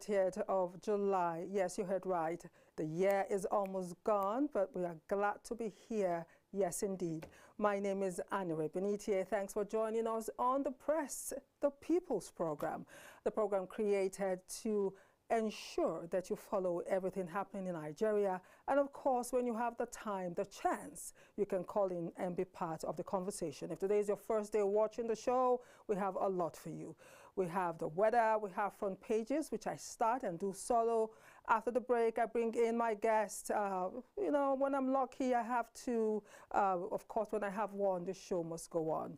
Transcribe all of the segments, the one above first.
30th of July. Yes, you heard right. The year is almost gone, but we are glad to be here. Yes, indeed. My name is Anire. Binitie, thanks for joining us on The Press, the People's Program. The program created to ensure that you follow everything happening in Nigeria. And of course, when you have the time, the chance, you can call in and be part of the conversation. If today is your first day watching the show, we have a lot for you. We have the weather, we have front pages, which I start and do solo. After the break, I bring in my guest. You know, when I'm lucky, I have to, of course, when I have one, the show must go on.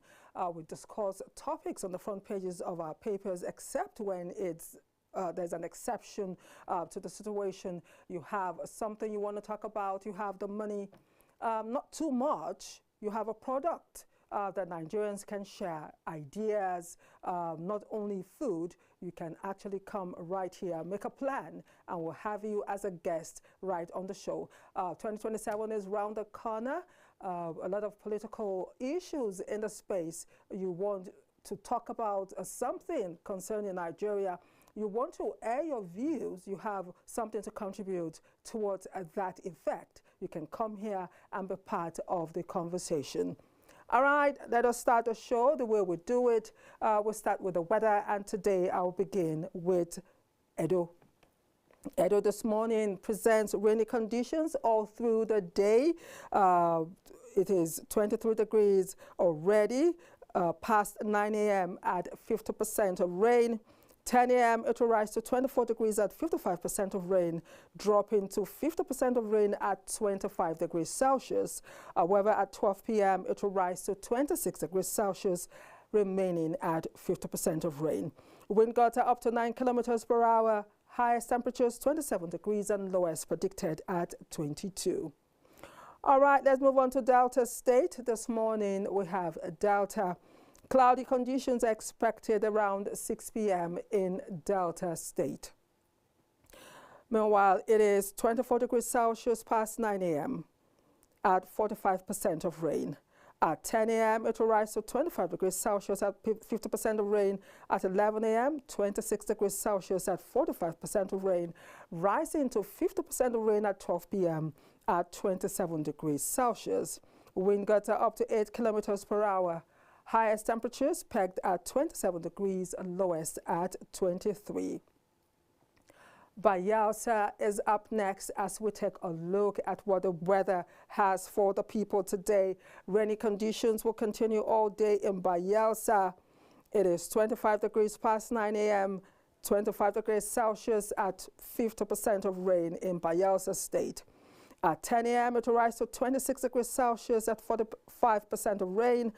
We discuss topics on the front pages of our papers, except when it's there's an exception to the situation. You have something you want to talk about, you have the money, not too much, you have a product that Nigerians can share, ideas, not only food. You can actually come right here, make a plan, and we'll have you as a guest right on the show. 2027 is round the corner. A lot of political issues in the space. You want to talk about something concerning Nigeria. You want to air your views, you have something to contribute towards that effect. You can come here and be part of the conversation. All right, let us start the show the way we do it. We'll start with the weather, and today I'll begin with Edo. Edo this morning presents rainy conditions all through the day. It is 23 degrees already, past 9 a.m. at 50% of rain. 10 a.m. it will rise to 24 degrees at 55% of rain, dropping to 50% of rain at 25 degrees Celsius. However, at 12 p.m. it will rise to 26 degrees Celsius, remaining at 50% of rain. Wind gusts are up to 9 kilometers per hour. Highest temperatures 27 degrees and lowest predicted at 22. All right, let's move on to Delta State. This morning we have Delta. Cloudy conditions are expected around 6 p.m. in Delta State. Meanwhile, it is 24 degrees Celsius past 9 a.m. at 45% of rain. At 10 a.m., it will rise to 25 degrees Celsius at 50% of rain. At 11 a.m., 26 degrees Celsius at 45% of rain, rising to 50% of rain at 12 p.m. at 27 degrees Celsius. Wind gusts are up to 8 kilometers per hour. Highest temperatures pegged at 27 degrees and lowest at 23. Bayelsa is up next as we take a look at what the weather has for the people today. Rainy conditions will continue all day in Bayelsa. It is 25 degrees past 9 a.m., 25 degrees Celsius at 50% of rain in Bayelsa State. At 10 a.m. it will rise to 26 degrees Celsius at 45% of rain.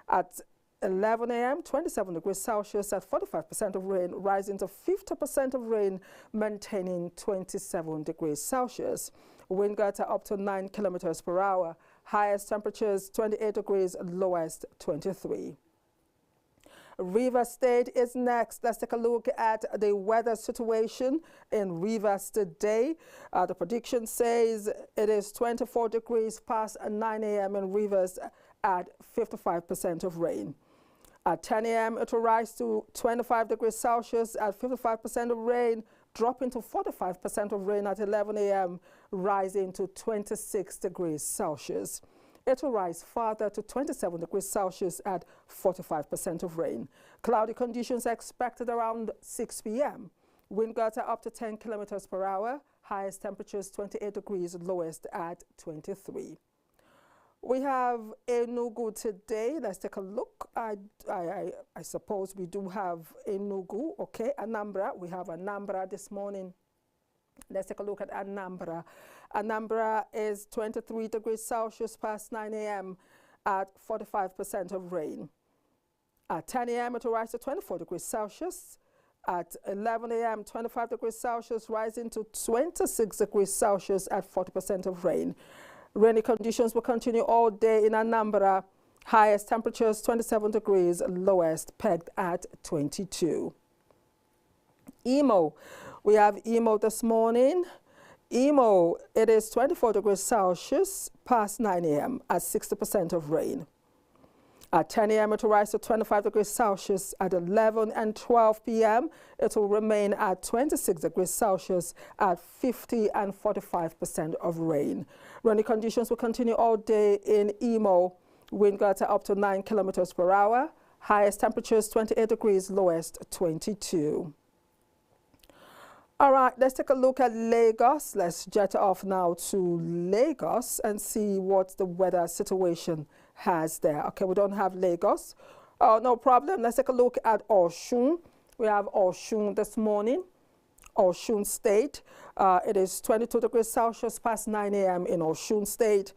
At 11 a.m., 27 degrees Celsius at 45% of rain, rising to 50% of rain, maintaining 27 degrees Celsius. Wind gusts are up to 9 kilometers per hour. Highest temperatures 28 degrees, lowest 23. Rivers State is next. Let's take a look at the weather situation in Rivers today. The prediction says it is 24 degrees past 9 a.m. in Rivers at 55% of rain. At 10 a.m. it will rise to 25 degrees Celsius at 55% of rain, dropping to 45% of rain at 11 a.m., rising to 26 degrees Celsius. It will rise further to 27 degrees Celsius at 45% of rain. Cloudy conditions are expected around 6 p.m. Wind gusts are up to 10 kilometers per hour. Highest temperatures 28 degrees, lowest at 23. We have Enugu today. Let's take a look. I suppose we do have Enugu, okay. Anambra, we have Anambra this morning. Let's take a look at Anambra. Anambra is 23 degrees Celsius past 9 a.m. at 45% of rain. At 10 a.m. it will rise to 24 degrees Celsius. At 11 a.m., 25 degrees Celsius, rising to 26 degrees Celsius at 40% of rain. Rainy conditions will continue all day in Anambra. Highest temperatures 27 degrees, lowest pegged at 22. Imo, we have Imo this morning. Imo, it is 24 degrees Celsius past 9 a.m. at 60% of rain. At 10 a.m., it will rise to 25 degrees Celsius. At 11 and 12 p.m., it will remain at 26 degrees Celsius at 50 and 45% of rain. Rainy conditions will continue all day in Imo. Wind gusts up to 9 kilometers per hour. Highest temperatures 28 degrees, lowest 22. All right, let's take a look at Lagos. Let's jet off now to Lagos and see what the weather situation has there. Okay, we don't have Lagos. No problem. Let's take a look at Osun. We have Osun this morning. Osun State. It is 22 degrees Celsius past 9 a.m. in Osun State.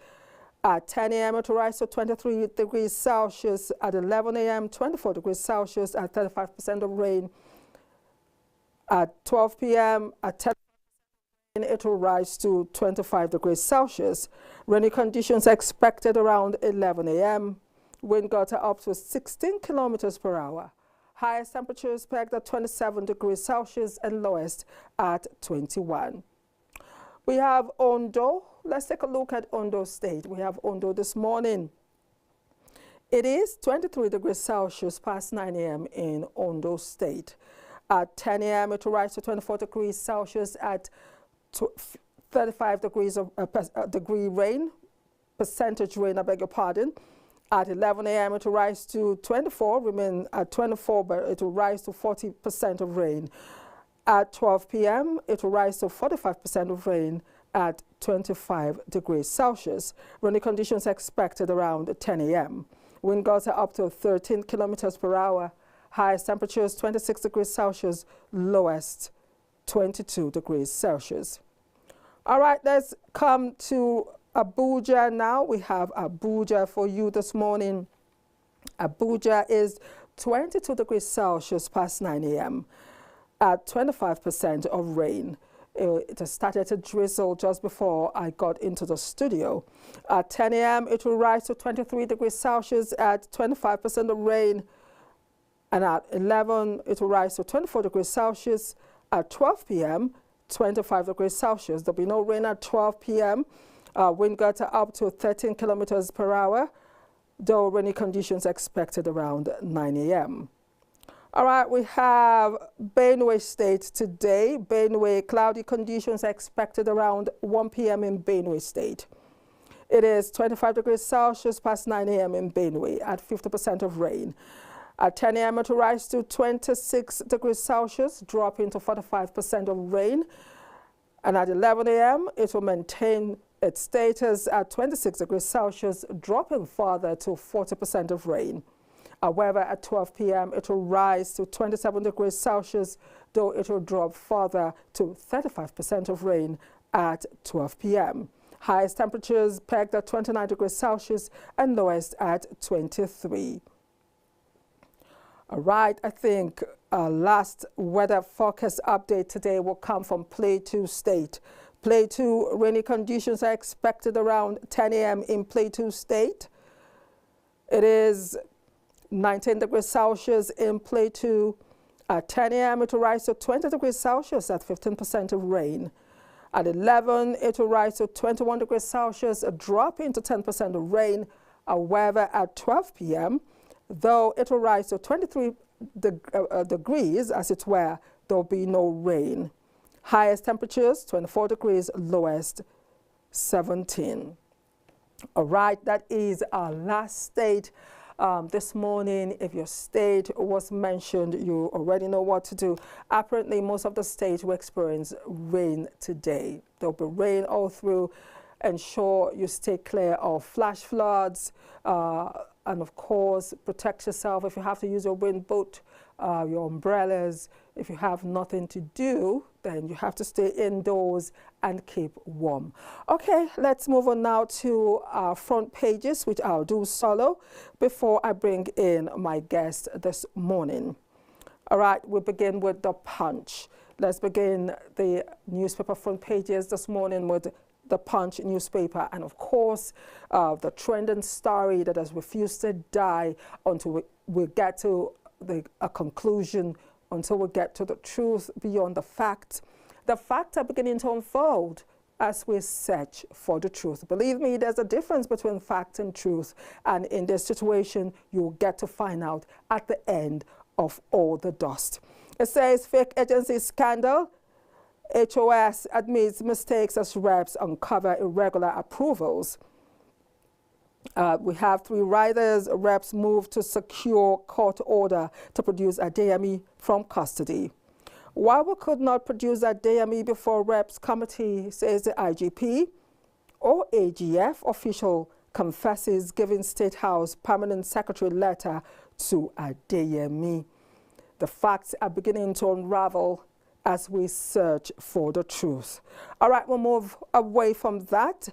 At 10 a.m. it will rise to 23 degrees Celsius. At 11 a.m., 24 degrees Celsius at 35% of rain. At 12 p.m., at 10 it will rise to 25 degrees Celsius. Rainy conditions expected around 11 a.m. Wind gusts are up to 16 kilometers per hour. Highest temperatures pegged at 27 degrees Celsius and lowest at 21. We have Ondo. Let's take a look at Ondo State. We have Ondo this morning. It is 23 degrees Celsius past 9 a.m. in Ondo State. At 10 a.m. it will rise to 24 degrees Celsius at 35 degrees of degree rain, percentage rain, I beg your pardon. At 11 a.m. it will rise to 24, remain at 24, but it will rise to 40% of rain. At 12 p.m. it will rise to 45% of rain at 25 degrees Celsius. Rainy conditions expected around 10 a.m. Wind gusts are up to 13 kilometers per hour. Highest temperatures 26 degrees Celsius, lowest 22 degrees Celsius. All right, let's come to Abuja now. We have Abuja for you this morning. Abuja is 22 degrees Celsius past 9 a.m. at 25% of rain. It has started to drizzle just before I got into the studio. At 10 a.m. it will rise to 23 degrees Celsius at 25% of rain. And at 11 it will rise to 24 degrees Celsius. At 12 p.m. 25 degrees Celsius. There'll be no rain at 12 p.m. Wind gusts are up to 13 kilometers per hour, though rainy conditions expected around 9 a.m. All right, we have Benue State today. Benue, cloudy conditions expected around 1 p.m. in Benue State. It is 25 degrees Celsius past 9 a.m. in Benue at 50% of rain. At 10 a.m. it will rise to 26 degrees Celsius, dropping to 45% of rain. And at 11 a.m. it will maintain its status at 26 degrees Celsius, dropping further to 40% of rain. However, at 12 p.m. it will rise to 27 degrees Celsius, though it will drop further to 35% of rain at 12 p.m. Highest temperatures pegged at 29 degrees Celsius and lowest at 23. All right, I think last weather forecast update today will come from Plateau State. Plateau, rainy conditions are expected around 10 a.m. in Plateau State. It is 19 degrees Celsius in Plateau. At 10 a.m. it will rise to 20 degrees Celsius at 15% of rain. At 11 it will rise to 21 degrees Celsius, a drop into 10% of rain. However, at 12 p.m. though it will rise to 23 degrees, as it were, there will be no rain. Highest temperatures 24 degrees, lowest 17. All right, that is our last state. This morning, if your state was mentioned, you already know what to do. Apparently, most of the states will experience rain today. There will be rain all through. Ensure you stay clear of flash floods, and of course, protect yourself if you have to use your wind boat, your umbrellas. If you have nothing to do, then you have to stay indoors and keep warm. Okay, let's move on now to our front pages, which I'll do solo before I bring in my guest this morning. All right, we'll begin with the Punch. Let's begin the newspaper front pages this morning with the Punch newspaper, and of course the trending story that has refused to die until we get to a conclusion, until we get to the truth beyond the facts. The facts are beginning to unfold. as we search for the truth. Believe me, there's a difference between fact and truth, and in this situation, you'll get to find out at the end of all the dust. It says, fake agency scandal. HOS admits mistakes as reps uncover irregular approvals. We have 3 riders. Reps move to secure court order to produce Adeyemi from custody. Why we could not produce Adeyemi before reps committee, says the IGP, or AGF official confesses giving State House Permanent Secretary letter to Adeyemi. The facts are beginning to unravel as we search for the truth. All right, we'll move away from that.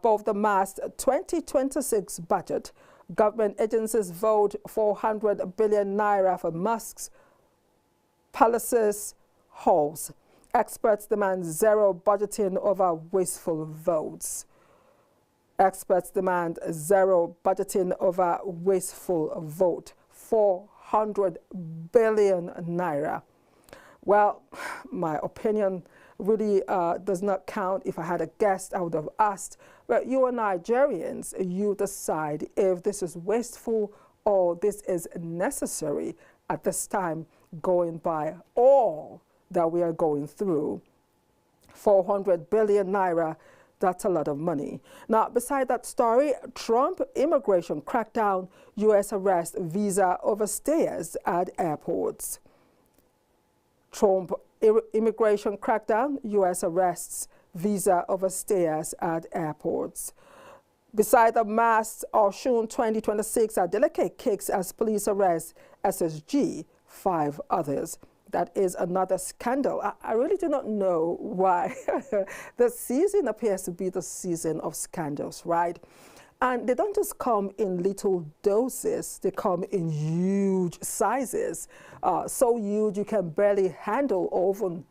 Both the March 2026 budget, government agencies vote 400 billion naira for mosques, palaces, halls. Experts demand zero budgeting over wasteful votes. Experts demand zero budgeting over wasteful vote. 400 billion naira. Well, my opinion really does not count. If I had a guest, I would have asked, but you are Nigerians, you decide if this is wasteful or this is necessary at this time, going by all that we are going through. 400 billion naira, that's a lot of money. Now, beside that story, Trump immigration crackdown, U.S. arrest visa overstayers at airports. Trump immigration crackdown, U.S. arrests visa overstayers at airports. Beside the mass Oshun 2026, a delicate kicks as police arrest SSG, 5 others. That is another scandal. I really do not know why. The season appears to be the season of scandals, right? And they don't just come in little doses, they come in huge sizes. So huge you can barely handle or even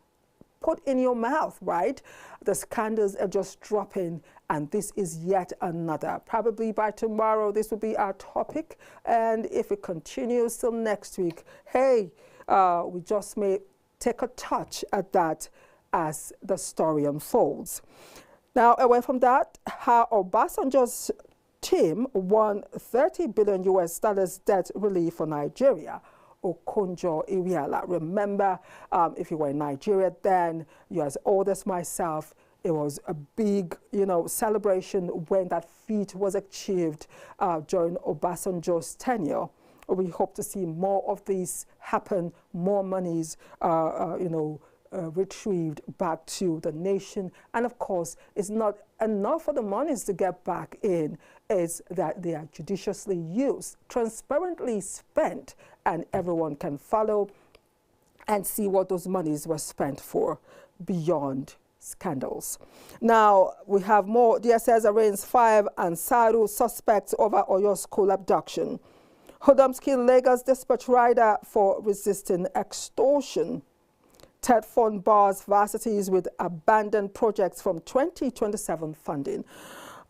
put in your mouth, right? The scandals are just dropping, and this is yet another. Probably by tomorrow, this will be our topic. And if it continues till next week, hey, we just may take a touch at that as the story unfolds. Now, away from that, how Obasanjo's team won $30 billion US debt relief for Nigeria. Okonjo Iweala. Remember, if you were in Nigeria then, you're as old as myself, it was a big, celebration when that feat was achieved during Obasanjo's tenure. We hope to see more of these happen, more monies, retrieved back to the nation. And of course, it's not enough for the monies to get back in, is that they are judiciously used, transparently spent, and everyone can follow and see what those monies were spent for beyond scandals. Now, we have more. DSS arraigns 5 Ansaru suspects over Oyo school abduction. Hoodums killed Lagos dispatch rider for resisting extortion. TED fund bars varsities with abandoned projects from 2027 funding.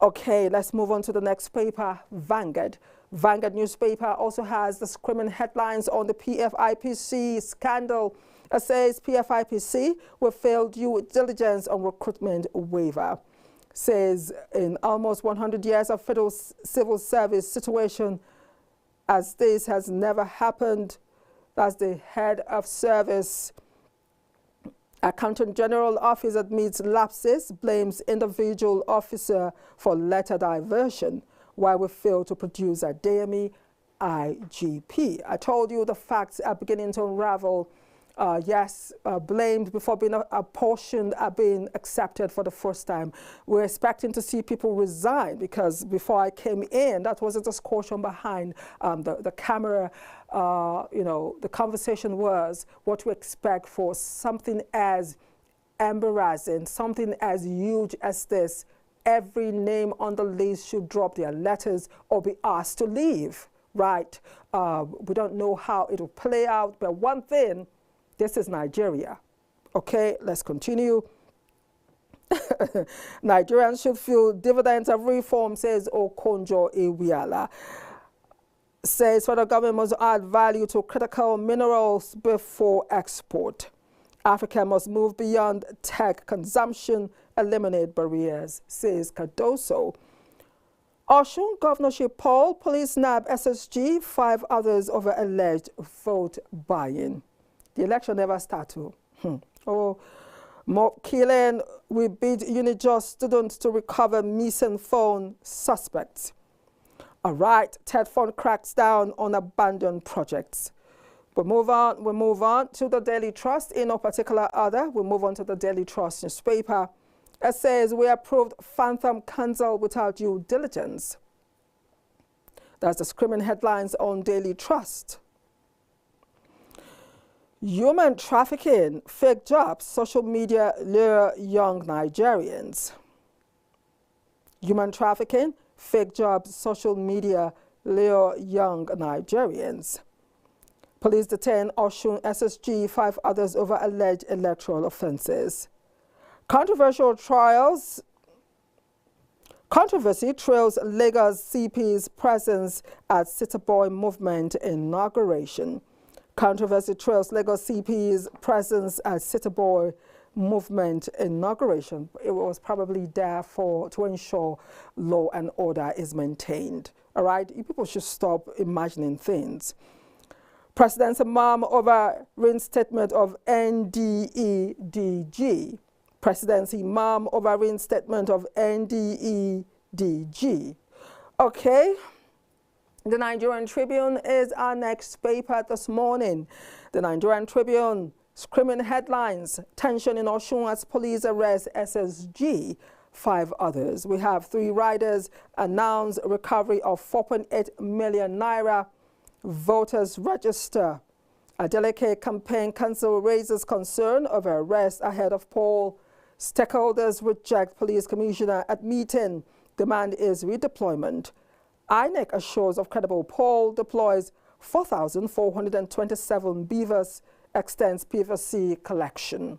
Okay, let's move on to the next paper, Vanguard. Vanguard newspaper also has the screaming headlines on the Pfipc scandal. It says Pfipc will fail due diligence on recruitment waiver. Says in almost 100 years of federal civil service situation, as this has never happened, as the head of service, Accountant General Office admits lapses, blames individual officer for letter diversion, while we fail to produce Adeyemi IGP. I told you the facts are beginning to unravel. Blamed before being apportioned are being accepted for the first time. We're expecting to see people resign because before I came in, that was a discussion behind the camera. The conversation was what to expect for something as embarrassing, something as huge as this. Every name on the list should drop their letters or be asked to leave, right? We don't know how it will play out, but one thing, this is Nigeria. Okay, let's continue. Nigerians should feel dividends of reform, says Okonjo Iweala. Says federal government must add value to critical minerals before export. Africa must move beyond tech consumption eliminate barriers, says Cardoso. Osun governorship poll, police nab SSG, 5 others over alleged vote buying. The election never started. Oh, mob killing, we beat Unijust students to recover missing phone suspects. All right, TED Fund cracks down on abandoned projects. We move on to the Daily Trust in no particular order. We move on to the Daily Trust newspaper. It says we approved Phantom Council without due diligence. That's the screaming headlines on Daily Trust. Human trafficking, fake jobs, social media lure young Nigerians. Human trafficking, fake jobs, social media lure young Nigerians. Police detain Osun SSG, 5 others over alleged electoral offences. Controversy trails Lagos CP's presence at City Boy movement inauguration. Controversy trails Lagos CP's presence at City Boy movement inauguration. It was probably there to ensure law and order is maintained. All right, you people should stop imagining things. President's mom over reinstatement of NDEDG. Presidency mom over reinstatement of NDEDG. Okay. The Nigerian Tribune is our next paper this morning. The Nigerian Tribune, screaming headlines, tension in Osun as police arrest SSG, 5 others. We have 3 riders announce recovery of 4.8 million naira. Voters register. Adeleke campaign council raises concern over arrest ahead of poll. Stakeholders reject police commissioner at meeting. Demand is redeployment. INEC assures of credible poll, deploys 4,427 beavers, extends Pfipc collection.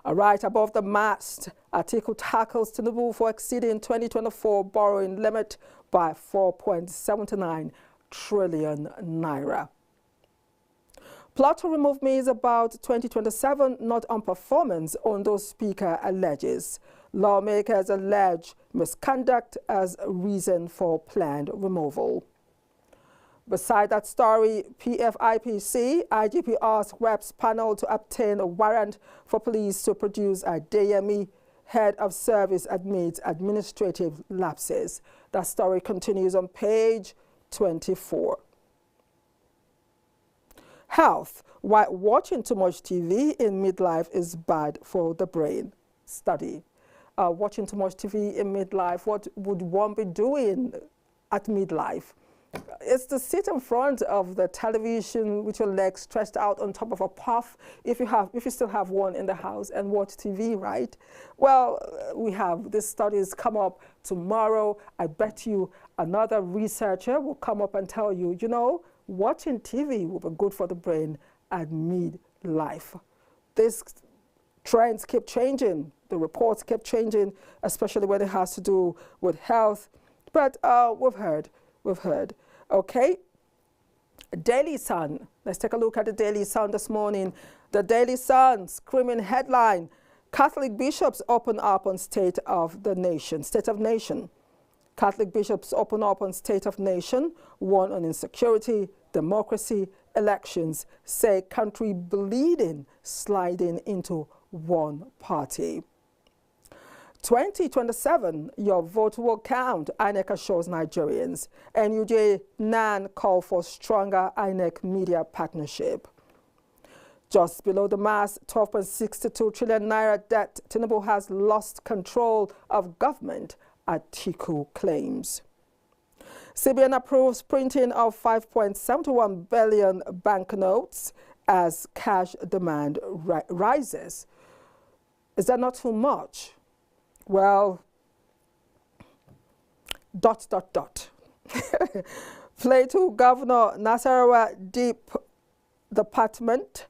All right, above the mast, Atiku tackles Tinubu for exceeding 2024 borrowing limit by 4.79 trillion naira. Plot to remove me is about 2027, not on performance, Ondo Speaker alleges. Lawmakers allege misconduct as reason for planned removal. Beside that story, Pfipc, IGP asks reps panel to obtain a warrant for police to produce a DME. Head of service admits administrative lapses. That story continues on page 24. Health. Why watching too much TV in midlife is bad for the brain. Study. Watching too much TV in midlife, what would one be doing at midlife? It's to sit in front of the television with your legs stretched out on top of a puff, if you still have one in the house, and watch TV, right? Well, we have these studies come up tomorrow. I bet you another researcher will come up and tell you, you know, watching TV will be good for the brain at midlife. These trends keep changing. The reports keep changing, especially when it has to do with health. But we've heard. Okay. Daily Sun. Let's take a look at the Daily Sun this morning. The Daily Sun, screaming headline, Catholic bishops open up on State of the Nation. State of Nation. Catholic bishops open up on State of Nation, one on insecurity, democracy, elections, say country bleeding, sliding into one party. 2027, your vote will count, INEC assures Nigerians. NUJ NAN call for stronger INEC media partnership. Just below the mass, 12.62 trillion naira debt. Tinubu has lost control of government, Atiku claims. CBN approves printing of 5.71 billion banknotes as cash demand rises. Is that not too much? Well, ... Plateau Governor Nasarawa Deep Department,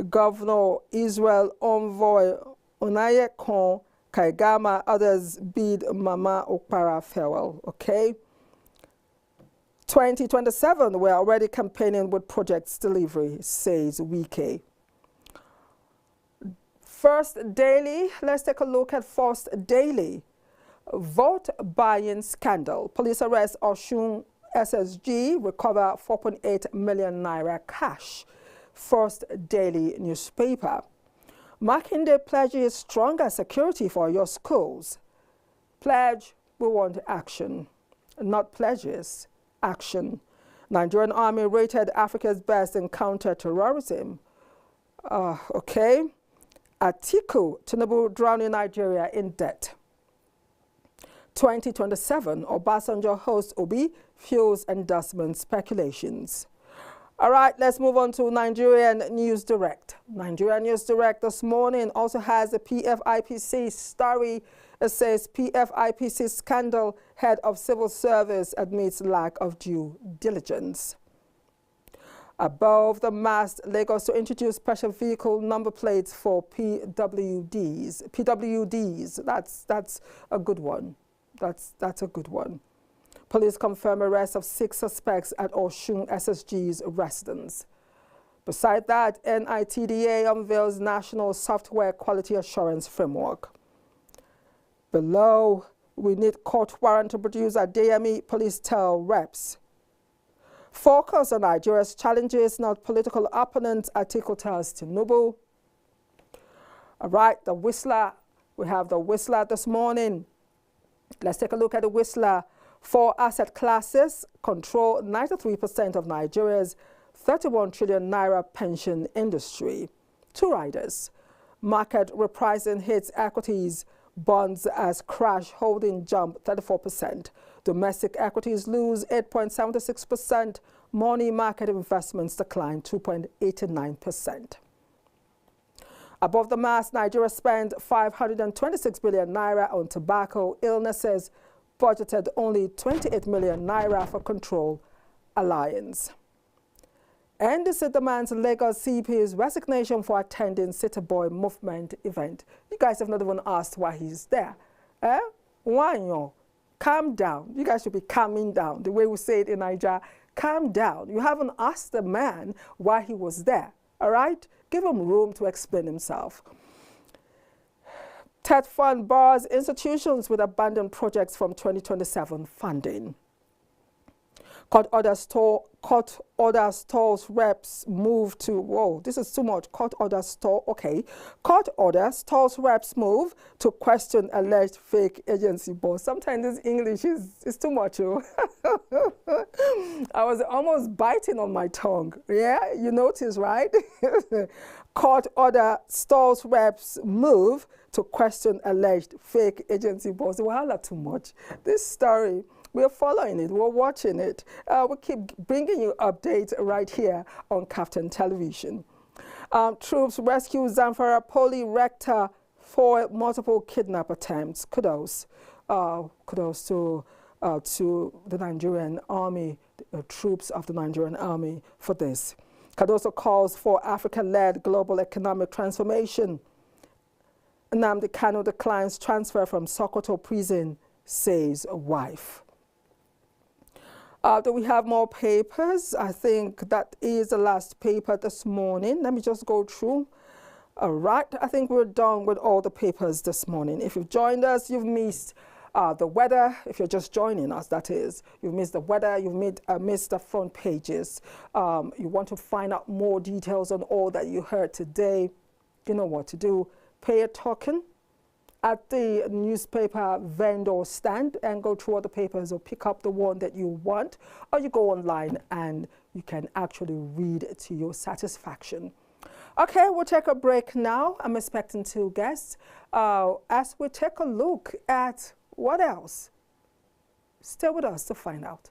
Governor Israel Envoy Onayekon Kaigama, others bid Mama Okpara farewell. Okay. 2027, we're already campaigning with projects delivery, says Wike. First Daily, let's take a look at First Daily. Vote buying scandal. Police arrest Osun SSG, recover 4.8 million naira cash. First Daily newspaper. Makinde pledges stronger security for your schools. Pledge, we want action. Not pledges, action. Nigerian Army rated Africa's best in counter-terrorism. Okay. Atiku, Tinubu drowning Nigeria in debt. 2027, Obasanjo hosts Obi, fuels endorsement speculations. All right, let's move on to Nigerian News Direct. Nigerian News Direct this morning also has a PFIPC story. It says PFIPC scandal, head of civil service admits lack of due diligence. Above the mast, Lagos to introduce special vehicle number plates for PWDs. PWDs, that's a good one. That's a good one. Police confirm arrest of 6 suspects at Osun SSG's residence. Beside that, NITDA unveils National Software Quality Assurance Framework. Below, we need court warrant to produce at DME, police tell reps. Focus on Nigeria's challenges, not political opponents, Atiku tells Tinubu. All right, the Whistler. We have the Whistler this morning. Let's take a look at the Whistler. 4 asset classes control 93% of Nigeria's 31 trillion naira pension industry. 2 riders. Market repricing hits equities. Bonds as crash holding jump 34%. Domestic equities lose 8.76%. Money market investments decline 2.89%. Above the mast, Nigeria spent 526 billion naira on tobacco illnesses, budgeted only 28 million naira for control alliance. NDC demands Lagos CP's resignation for attending City Boy movement event. You guys have not even asked why he's there. Why? Calm down. You guys should be calming down. The way we say it in Nigeria, calm down. You haven't asked the man why he was there. All right? Give him room to explain himself. TED Fund bars institutions with abandoned projects from 2027 funding. Court order stalls reps move to, whoa, this is too much. Court order stalls reps move to question alleged fake agency boss. Sometimes this English is too much. Oh. I was almost biting on my tongue. Yeah, you notice, right? Court order stalls reps move to question alleged fake agency boss. Well, too much. This story, we're following it, we're watching it. We keep bringing you updates right here on KAFTAN television. Troops rescue Zamfara Poly rector for multiple kidnap attempts. Kudos. Kudos to the Nigerian Army, the troops of the Nigerian Army for this. Cardoso calls for Africa-led global economic transformation. Nnamdi Kanu declines transfer from Sokoto prison, says a wife. Do we have more papers? I think that is the last paper this morning. Let me just go through. All right, I think we're done with all the papers this morning. If you've joined us, you've missed the weather. If you're just joining us, that is. You've missed the weather, you've missed the front pages. You want to find out more details on all that you heard today, you know what to do. Pay a token at the newspaper vendor stand and go through all the papers or pick up the one that you want, or you go online and you can actually read it to your satisfaction. Okay, we'll take a break now. I'm expecting 2 guests as we take a look at what else. Stay with us to find out.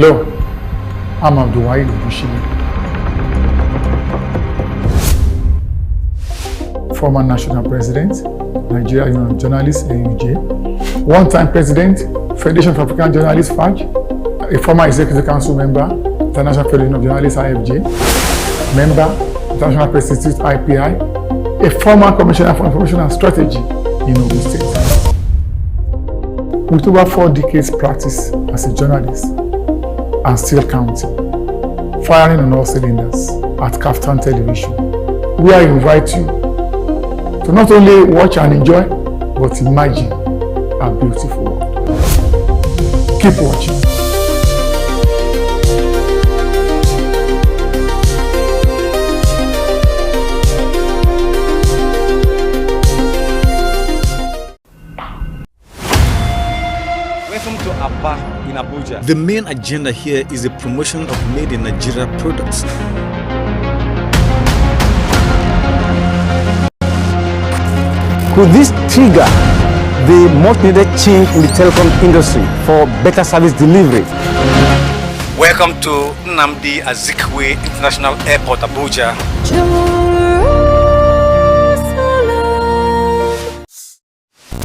Hello, I'm Abdulazeez, former National President, Nigeria Union of Journalists, AUJ, one-time President, Federation of African Journalists, FAJ, a former Executive Council member, International Federation of Journalists, IFJ, member, International Press Institute, IPI, a former Commissioner for Information and Strategy in Ogun State. With over 4 decades practice as a journalist and still counting, firing on all cylinders at KAFTAN television, where I invite you to not only watch and enjoy, but imagine a beautiful world. Keep watching. Welcome to Abba in Abuja. The main agenda here is the promotion of made in Nigeria products. Could this trigger the much needed change in the telecom industry for better service delivery? Welcome to Nnamdi Azikiwe International Airport, Abuja.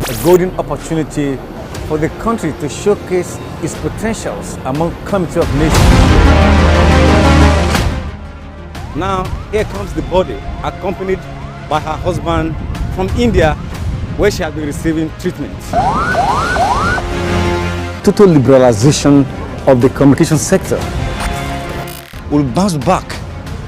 A golden opportunity for the country to showcase its potentials among community of nations. Now, here comes the body, accompanied by her husband from India, where she has been receiving treatment. Total liberalization of the communication sector will bounce back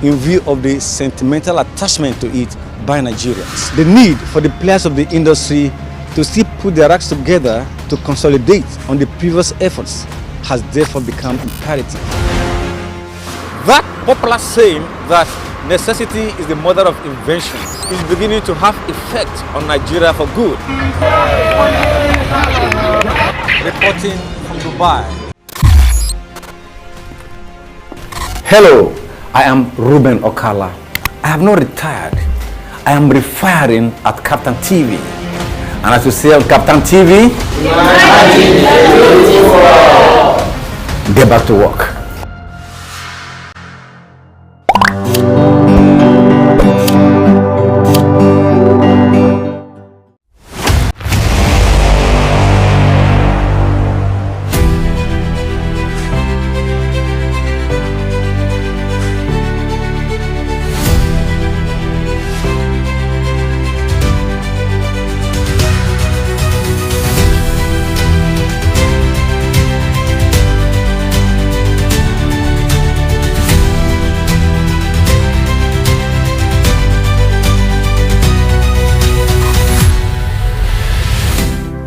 in view of the sentimental attachment to it by Nigerians. The need for the players of the industry to still put their acts together to consolidate on the previous efforts has therefore become imperative. That popular saying that necessity is the mother of invention is beginning to have effect on Nigeria for good. Reporting from Dubai. Hello, I am Ruben Okala. I have not retired. I am refiring at KAFTAN TV. And as you say on KAFTAN TV, get back to work.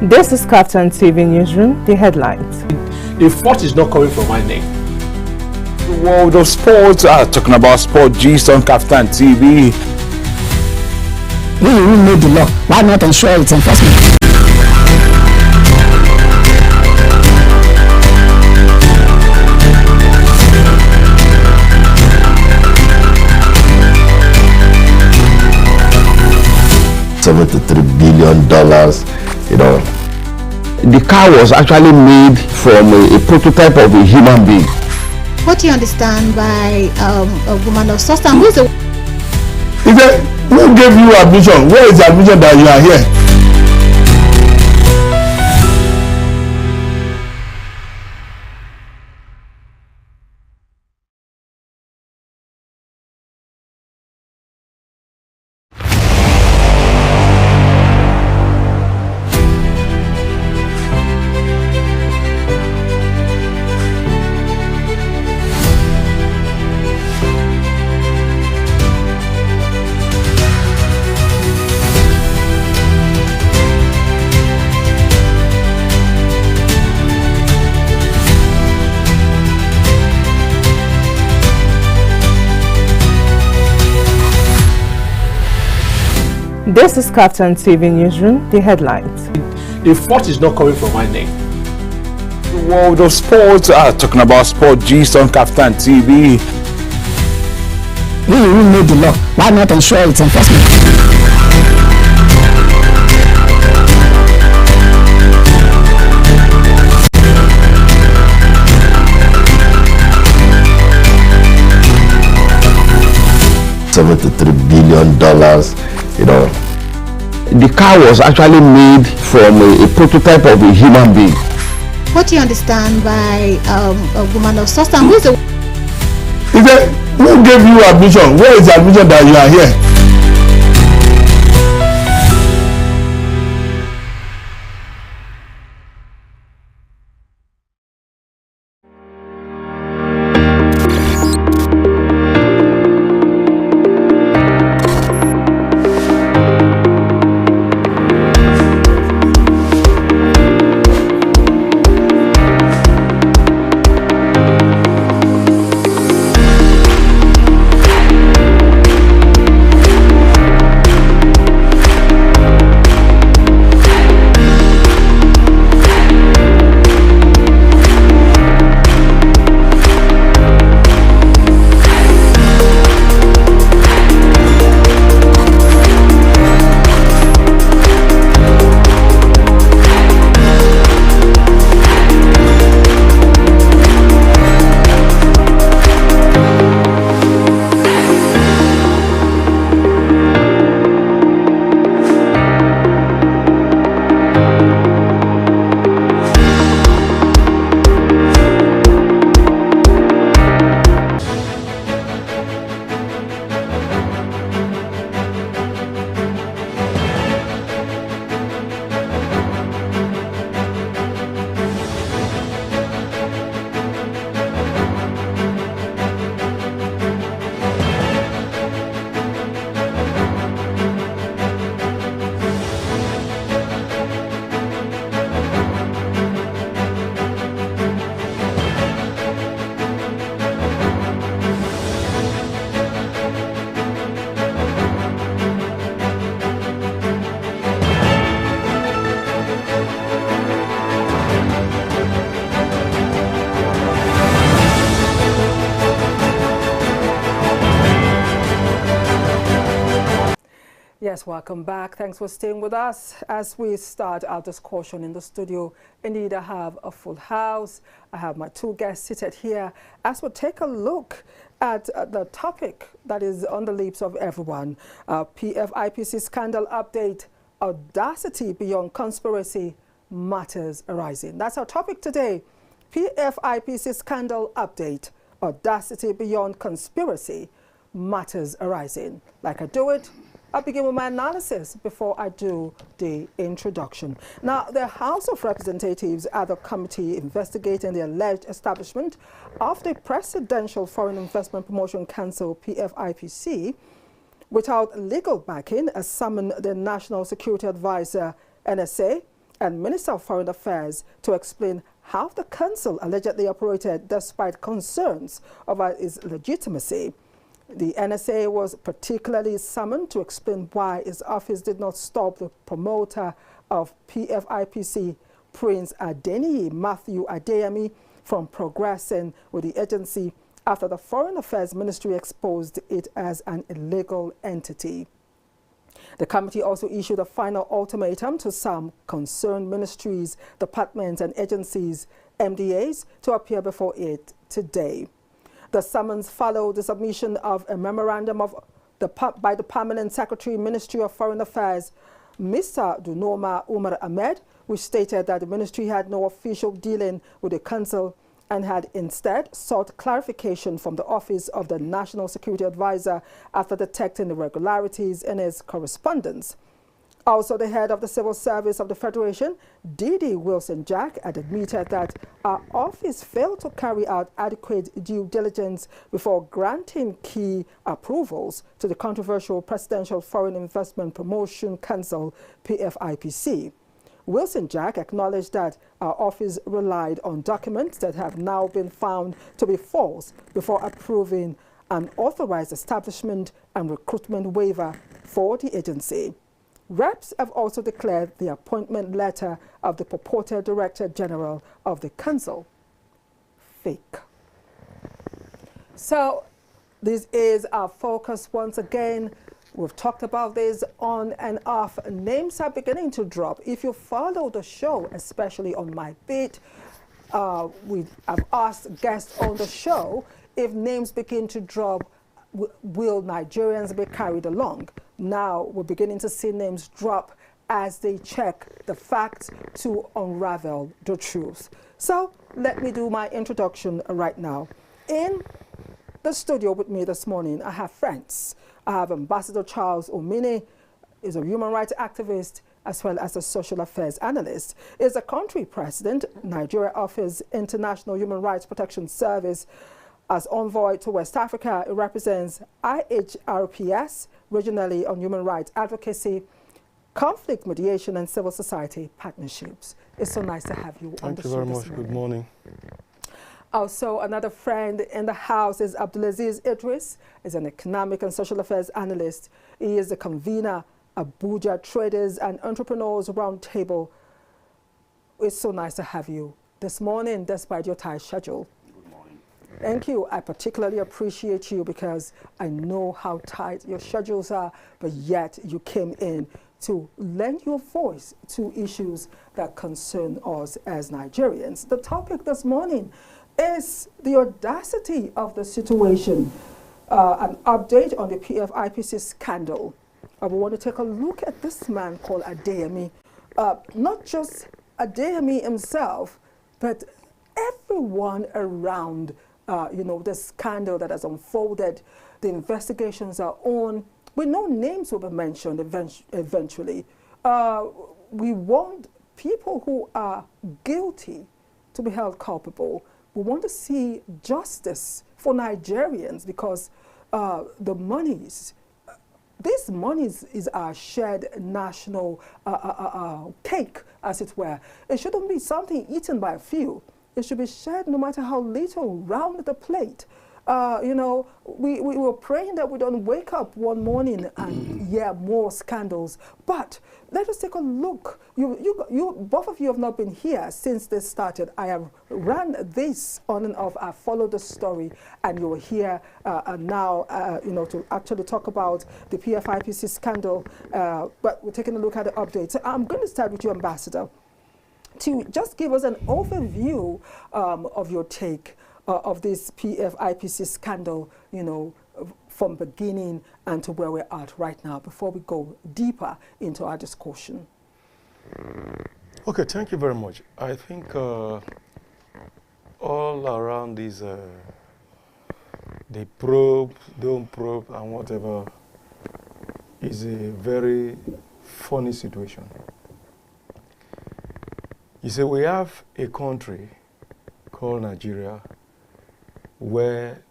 This is KAFTAN TV Newsroom, the headlines. The fault is not coming from my neck. The world of sports, talking about sport gist on KAFTAN TV. We made the law, why not ensure its enforcement? $73 billion, you know. The car was actually made from a prototype of a human being. What do you understand by a woman of substance? He said, who gave you admission? Where is the admission that you are here? This is KAFTAN TV Newsroom, the headlines. The fault is not coming from my neck. The world of sports, talking about sport gist on KAFTAN TV. We made the law, why not ensure its enforcement? $73 billion, you know. The car was actually made from a prototype of a human being. What do you understand by a woman of substance? He said, who gave you admission? Where is the admission that you are here? Yes, welcome back. Thanks for staying with us as we start our discussion in the studio. Indeed, I have a full house. I have my two guests seated here as we take a look at the topic that is on the lips of everyone. Pfipc scandal update, Audacity beyond conspiracy, matters arising. That's our topic today. Pfipc scandal update, Audacity beyond conspiracy, matters arising. Like I do it, I'll begin with my analysis before I do the introduction. Now, the House of Representatives at the committee investigating the alleged establishment of the Presidential Foreign Investment Promotion Council, Pfipc, without legal backing, has summoned the National Security Advisor, NSA, and Minister of Foreign Affairs to explain how the council allegedly operated despite concerns over its legitimacy. The NSA was particularly summoned to explain why its office did not stop the promoter of Pfipc, Prince Adeniyi Matthew Adeyemi, from progressing with the agency after the Foreign Affairs Ministry exposed it as an illegal entity. The committee also issued a final ultimatum to some concerned ministries, departments and agencies, MDAs, to appear before it today. The summons followed the submission of a memorandum by the Permanent Secretary, Ministry of Foreign Affairs, Mr. Dunoma Umar Ahmed, which stated that the ministry had no official dealing with the council and had instead sought clarification from the Office of the National Security Advisor after detecting irregularities in its correspondence. Also, the head of the Civil Service of the Federation, D.D. Wilson-Jack, had admitted that our office failed to carry out adequate due diligence before granting key approvals to the controversial Presidential Foreign Investment Promotion Council, Pfipc. Wilson-Jack acknowledged that our office relied on documents that have now been found to be false before approving an authorized establishment and recruitment waiver for the agency. Reps have also declared the appointment letter of the purported Director General of the Council fake. So this is our focus once again. We've talked about this on and off. Names are beginning to drop. If you follow the show, especially on my beat, I've asked guests on the show if names begin to drop will Nigerians be carried along? Now we're beginning to see names drop as they check the facts to unravel the truth. So let me do my introduction right now. In the studio with me this morning, I have friends. I have Ambassador Charles Omini, is a human rights activist, as well as a social affairs analyst. Is a country president. Nigeria offers International Human Rights Protection Service as envoy to West Africa. It represents IHRPS regionally on human rights advocacy, conflict mediation, and civil society partnerships. It's so nice to have you on the show. Thank you very much. Good morning. Also, another friend in the house is Abdulazeez Idris. Is an economic and social affairs analyst. He is the convener Abuja Traders and Entrepreneurs Roundtable. It's so nice to have you this morning, despite your tight schedule. Good morning. Thank you. I particularly appreciate you because I know how tight your schedules are, but yet you came in to lend your voice to issues that concern us as Nigerians. The topic this morning is the audacity of the situation, an update on the Pfipc scandal. I want to take a look at this man called Adeyemi. Not just Adeyemi himself, but everyone around, the scandal that has unfolded. The investigations are on. We know names will be mentioned eventually. We want people who are guilty to be held culpable. We want to see justice for Nigerians because the monies, this money is our shared national cake, as it were. It shouldn't be something eaten by a few. It should be shared no matter how little, round the plate. We were praying that we don't wake up one morning and hear more scandals. But let us take a look. Both of you have not been here since this started. I have run this on and off. I followed the story, and you're here now, to actually talk about the Pfipc scandal. But we're taking a look at the update. So I'm going to start with you, Ambassador, to just give us an overview of your take of this Pfipc scandal, from beginning and to where we're at right now, before we go deeper into our discussion. Okay, thank you very much. I think all around this, the probe, don't probe, and whatever, is a very funny situation. You see, we have a country called Nigeria, where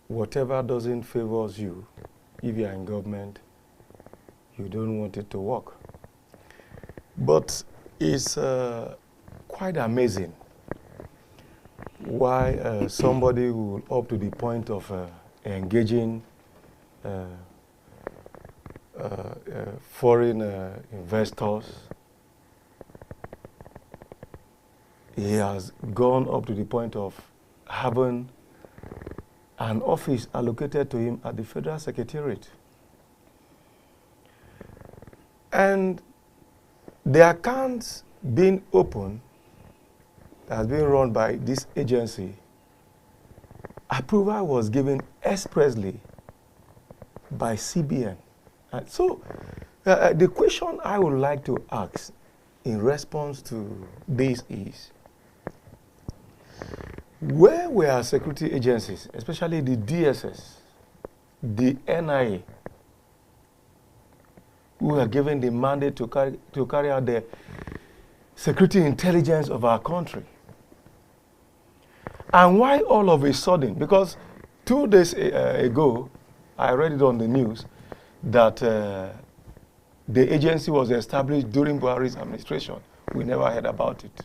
whatever doesn't favor you, if you're in government, you don't want it to work. But it's quite amazing why somebody will up to the point of engaging foreign investors. He has gone up to the point of having an office allocated to him at the Federal Secretariat. And the accounts being open, that has been run by this agency, approval was given expressly by CBN. And so the question I would like to ask in response to this is, where were our security agencies, especially the DSS, the NIA, who were given the mandate to carry out the security intelligence of our country? And why all of a sudden? Because 2 days ago, I read it on the news that the agency was established during Buhari's administration. We never heard about it.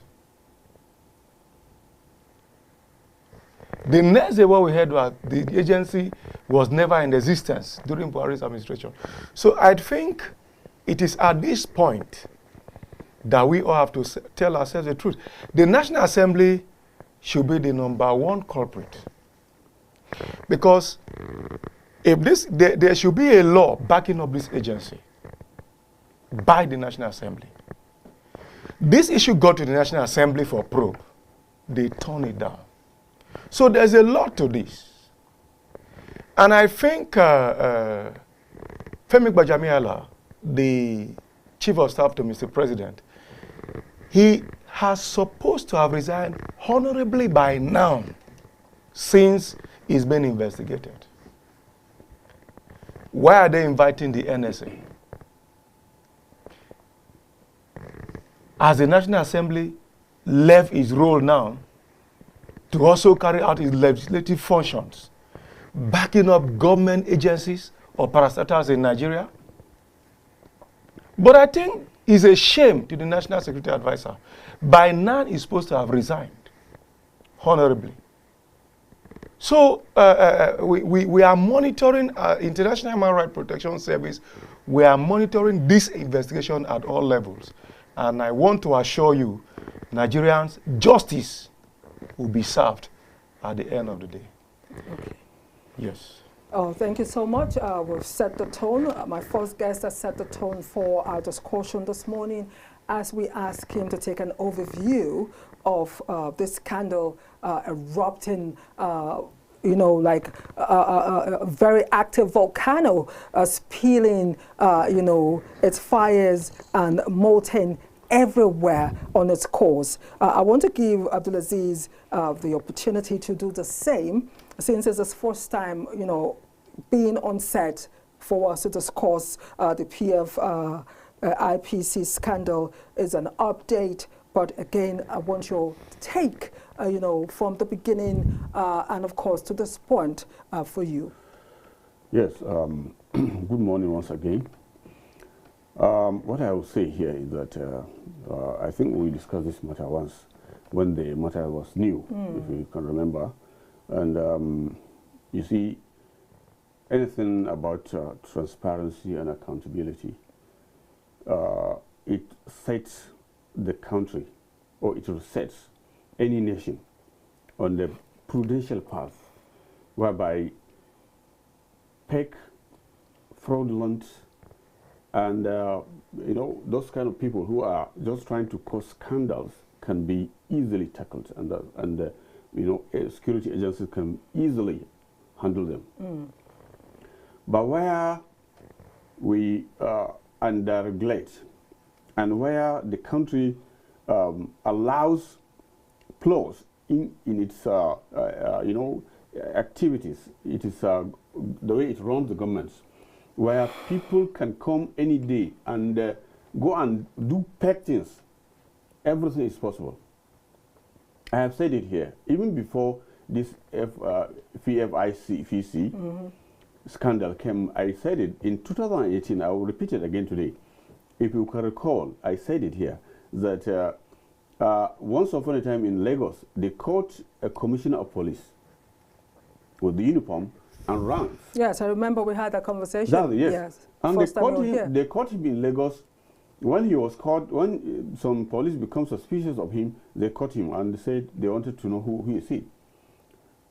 The next day, what we heard was the agency was never in existence during Buhari's administration. So I think it is at this point that we all have to tell ourselves the truth. The National Assembly should be the #1 culprit. Because if there should be a law backing up this agency by the National Assembly. This issue got to the National Assembly for probe. They turned it down. So there's a lot to this. And I think Femi Gbajamiala, the Chief of Staff to Mr. President, he has supposed to have resigned honorably by now, since he's been investigated. Why are they inviting the NSA? Has the National Assembly left its role now to also carry out its legislative functions, backing up government agencies or parastatals in Nigeria? But I think it's a shame to the National Security Advisor. By now, he's supposed to have resigned honorably. So we are monitoring International Human Rights Protection Service. We are monitoring this investigation at all levels. And I want to assure you, Nigerians, justice will be served at the end of the day. Okay. Yes. Oh, thank you so much. We've set the tone. My first guest has set the tone for our discussion this morning as we ask him to take an overview of this scandal erupting, you know, like a very active volcano spilling, you know, its fires and molten everywhere on its course. I want to give Abdulazeez the opportunity to do the same, since it's his first time, you know, being on set for us to discuss the PFIPC scandal. Is an update, but again, I want your take, you know, from the beginning and of course to this point for you. Yes, good morning once again. What I will say here is that I think we discussed this matter once when the matter was new, if you can remember. And you see, anything about transparency and accountability, it sets the country, or it resets any nation on the prudential path whereby fake, fraudulent, and you know, those kind of people who are just trying to cause scandals can be easily tackled, and you know, security agencies can easily handle them. But where we under-regulate and where the country allows flaws in its you know, activities, it is the way it runs the governments, where people can come any day and go and do fake things. Everything is possible. I have said it here, even before this Pfipc scandal came. I said it in 2018. I will repeat it again today. If you can recall, I said it here that once upon a time in Lagos, they caught a commissioner of police with the uniform and ranks. Yes, I remember we had that conversation. Exactly, yes. And they caught him in Lagos. When he was caught, when some police become suspicious of him, they caught him and said they wanted to know who he is.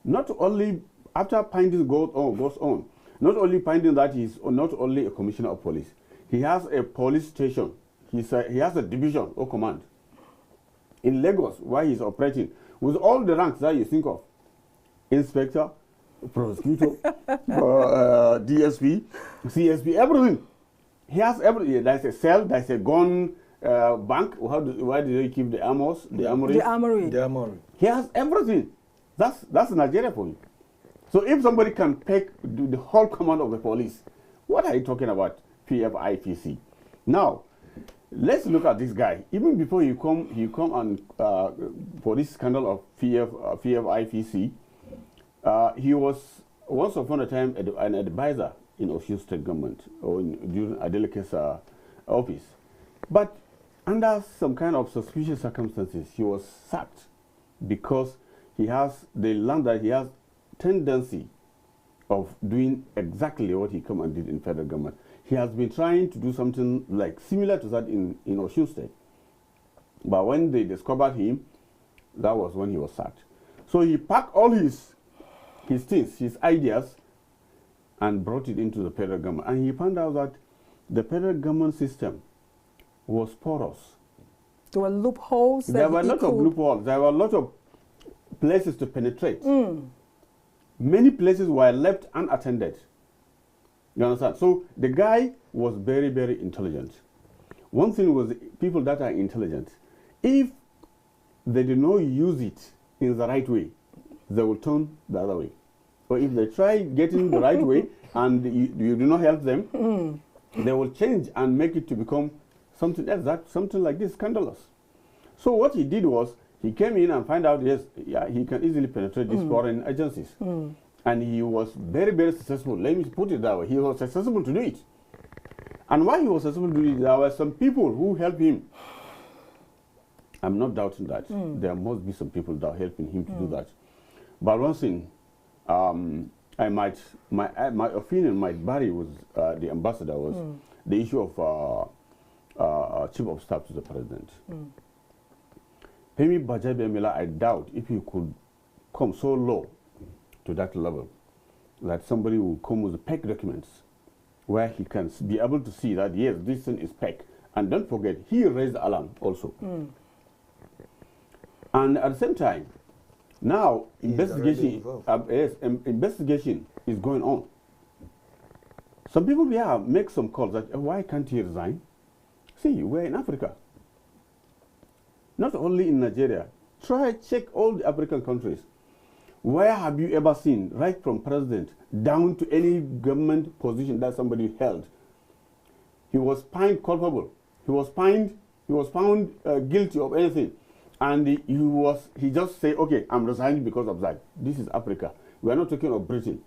Not only after finding goes on, not only finding that he's not only a commissioner of police, he has a police station. He has a division or command in Lagos where he's operating with all the ranks that you think of: inspector, prosecutor, DSP, CSP, everything. He has everything. There's a cell, there's a gun bank. Why do they keep the armors? The armory. The armory. The armory. He has everything. That's Nigeria for you. So if somebody can take the whole command of the police, what are you talking about? PFIPC. Now, let's look at this guy. Even before he come and for this scandal of PFIPC, he was once upon a time an advisor in Osun State government, or during Adeleke's office. But under some kind of suspicious circumstances, he was sacked because they learned that he has tendency of doing exactly what he come and did in federal government. He has been trying to do something like similar to that in Osun State. But when they discovered him, that was when he was sacked. So he packed all his things, his ideas, and brought it into the federal government. And he found out that the federal government system was porous. There were loopholes. There were a lot of loopholes. There were a lot of places to penetrate. Many places were left unattended. You understand? So the guy was very, very intelligent. One thing was people that are intelligent, if they do not use it in the right way, they will turn the other way. Or if they try getting the right way and you do not help them, they will change and make it to become something else, something like this, scandalous. So what he did was, he came in and found out, yes, yeah, he can easily penetrate these foreign agencies. And he was very, very successful. Let me put it that way. He was successful to do it. And why he was successful to do it, there were some people who helped him. I'm not doubting that. There must be some people that are helping him to do that. But one thing, my opinion might vary with the ambassador was the issue of chief of staff to the president. Femi Bajabiamila, I doubt if he could come so low to that level that somebody will come with the PEC documents where he can be able to see that, yes, this thing is PEC. And don't forget, he raised the alarm also. And at the same time, now investigation is going on. Some people, make some calls that, why can't he resign? See, we're in Africa. Not only in Nigeria. Check all the African countries. Where have you ever seen, right from president down to any government position that somebody held, he was found culpable, he was found guilty of anything, and he just say, okay, I'm resigning because of that. This is Africa. We are not talking of Britain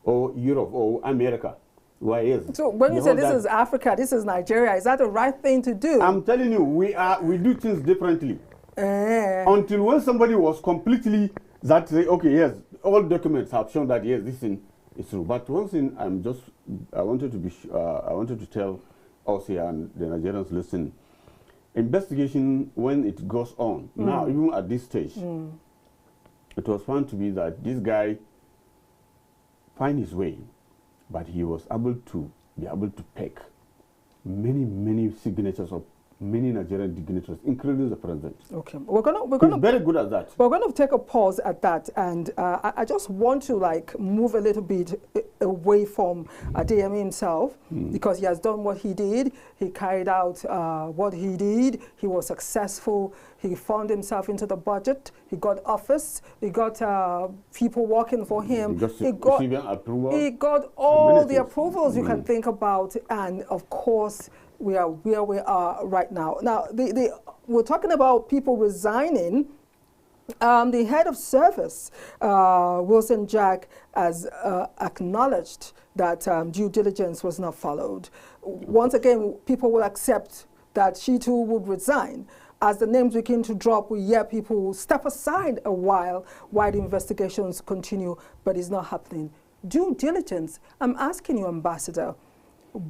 or Europe or America. Why is so when you say this is Africa, this is Nigeria, is that the right thing to do? I'm telling you, we do things differently. Until when somebody was completely that say, okay, yes, all documents have shown that yes, this thing is true. But one thing I wanted to tell us here and the Nigerians listen. Investigation, when it goes on now, even at this stage, it was found to be that this guy find his way, but he was able to pick many signatures of many Nigerian dignitaries, including the president. Okay, we're gonna very good at that. We're going to take a pause at that, and I just want to move a little bit away from Adeyemi himself, because he has done what he did. He carried out what he did. He was successful. He found himself into the budget. He got office. He got people working for him. He got all the approvals you can think about, and of course, we are where we are right now. Now, we're talking about people resigning. The head of service, Wilson Jack, has acknowledged that due diligence was not followed. Once again, people will accept that she too would resign. As the names begin to drop, we hear people step aside a while the investigations continue, but it's not happening. Due diligence, I'm asking you, Ambassador,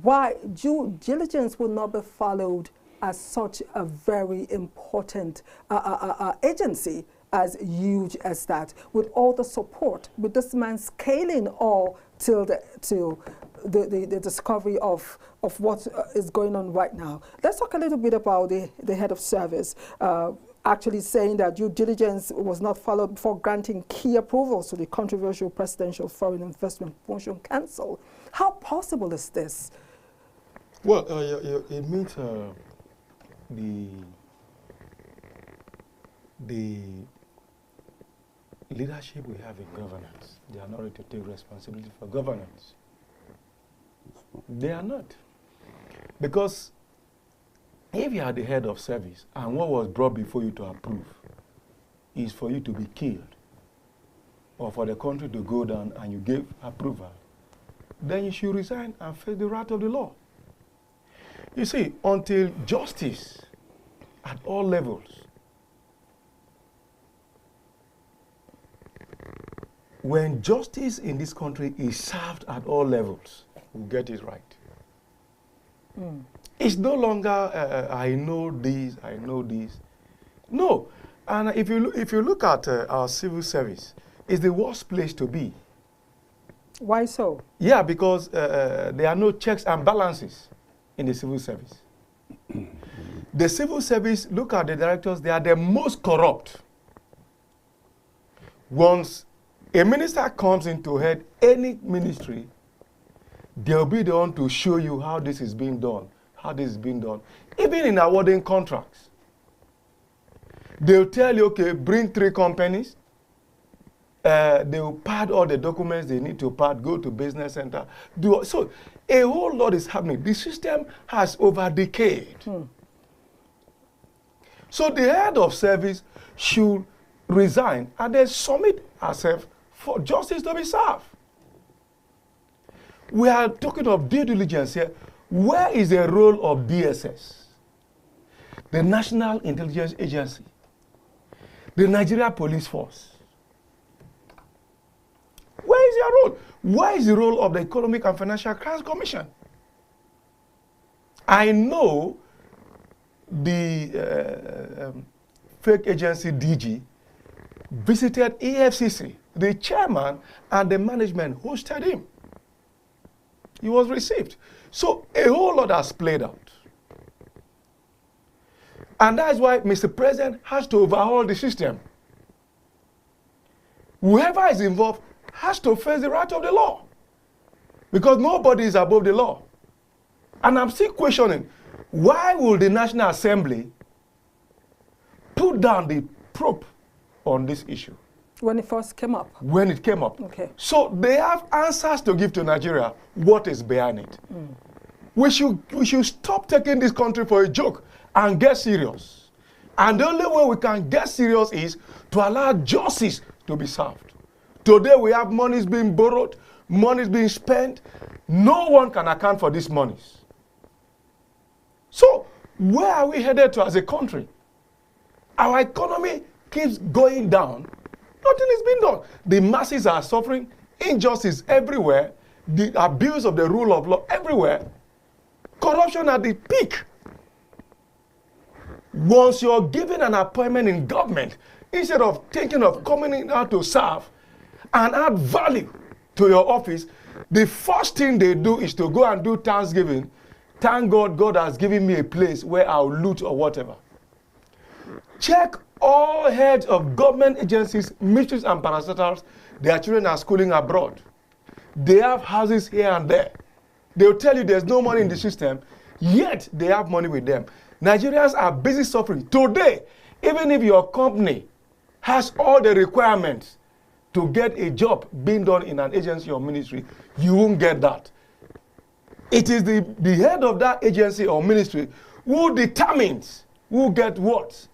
why due diligence will not be followed as such a very important agency as huge as that, with all the support, with this man scaling all till the discovery of what is going on right now. Let's talk a little bit about the head of service actually saying that due diligence was not followed before granting key approvals to the controversial Presidential Foreign Investment Promotion Council. How possible is this? Well, it means the leadership we have in governance, they are not ready to take responsibility for governance. They are not. Because if you are the head of service and what was brought before you to approve is for you to be killed or for the country to go down and you gave approval, then you should resign and face the wrath of the law. You see, until justice at all levels, when justice in this country is served at all levels, we'll get it right. It's no longer, I know this, I know this. No. And if you look at our civil service, it's the worst place to be. Why so? Yeah, because there are no checks and balances in the civil service. The civil service, look at the directors, they are the most corrupt. Once A minister comes in to head any ministry, they'll be the one to show you how this is being done, Even in awarding contracts, they'll tell you, okay, bring 3 companies. They will pad all the documents they need to pad, go to business center. So a whole lot is happening. The system has over-decayed. So the head of service should resign and then submit herself for justice to be served. We are talking of due diligence here. Where is the role of DSS, the National Intelligence Agency, the Nigeria Police Force? Where is their role? Where is the role of the Economic and Financial Crimes Commission? I know the fake agency DG visited EFCC. The chairman and the management hosted him. He was received. So a whole lot has played out. And that's why Mr. President has to overhaul the system. Whoever is involved has to face the right of the law. Because nobody is above the law. And I'm still questioning, why will the National Assembly put down the probe on this issue? When it first came up? When it came up. Okay. So they have answers to give to Nigeria. What is behind it? We should stop taking this country for a joke and get serious. And the only way we can get serious is to allow justice to be served. Today we have monies being borrowed, monies being spent. No one can account for these monies. So where are we headed to as a country? Our economy keeps going down. Nothing is being done. The masses are suffering, injustice everywhere, the abuse of the rule of law everywhere, corruption at the peak. Once you're given an appointment in government, instead of thinking of coming in out to serve and add value to your office, the first thing they do is to go and do Thanksgiving. Thank God, God has given me a place where I'll loot or whatever. Check all heads of government agencies, ministries and parastatals, their children are schooling abroad. They have houses here and there. They'll tell you there's no money in the system, yet they have money with them. Nigerians are busy suffering. Today, even if your company has all the requirements to get a job being done in an agency or ministry, you won't get that. It is the head of that agency or ministry who determines who gets what,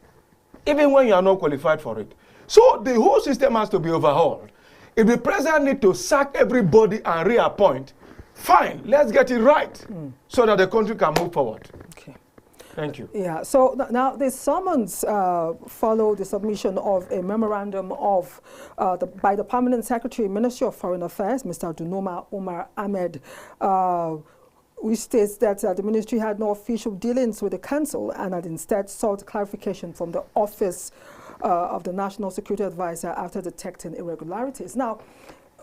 even when you are not qualified for it. So the whole system has to be overhauled. If the president needs to sack everybody and reappoint, fine, let's get it right so that the country can move forward. Okay. Thank you. Yeah, so now the summons follow the submission of a memorandum of by the Permanent Secretary, Ministry of Foreign Affairs, Mr. Dunoma Omar Ahmed, which states that the ministry had no official dealings with the council and had instead sought clarification from the Office of the National Security Advisor after detecting irregularities. Now,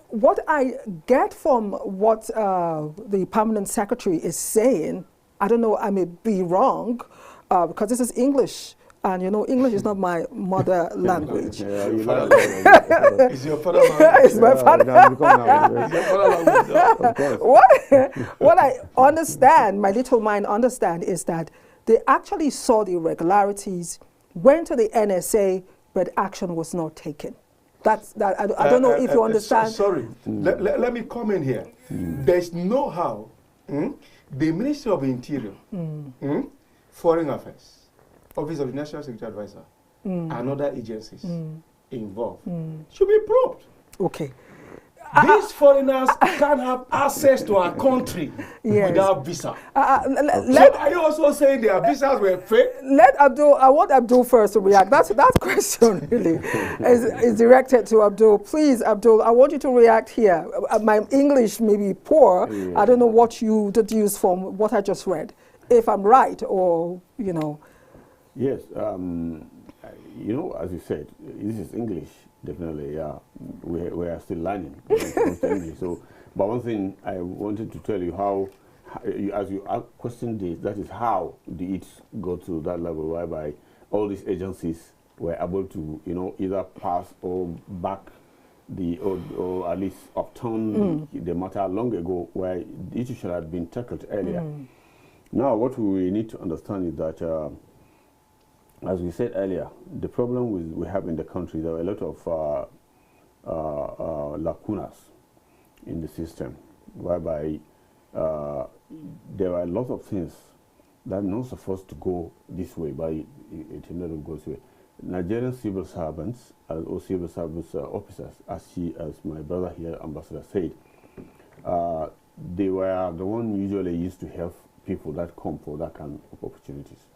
what I get from what the Permanent Secretary is saying, I don't know, I may be wrong, because this is English, and you know, English is not my mother language. It's your father language. It's my father language. What I understand, my little mind understand, is that they actually saw the irregularities, went to the NSA, but action was not taken. That's that. I don't know if you understand. Sorry, let me come in here. There's no how the Ministry of Interior, Foreign Affairs, Office of the National Security Advisor, and other agencies involved should be probed. Okay. These foreigners can't have access to our country without visa. So are you also saying their visas were fake? I want Abdul first to react. That question really is directed to Abdul. Please, Abdul, I want you to react here. My English may be poor. I don't know what you deduce from what I just read. If I'm right, or, you know. Yes, you know, as you said, this is English. Definitely, yeah. We are still learning when it comes to English. So, but one thing I wanted to tell you how as you questioned this, that is how did it go to that level whereby all these agencies were able to, you know, either pass or back or at least upturned the matter long ago, where the issue should have been tackled earlier. Now, what we need to understand is that, as we said earlier, the problem we have in the country, there are a lot of lacunas in the system, whereby there are a lot of things that are not supposed to go this way, but it never goes this way. Nigerian civil servants or civil service officers, as my brother here, Ambassador, said, they were the one usually used to help people that come for that kind of opportunities.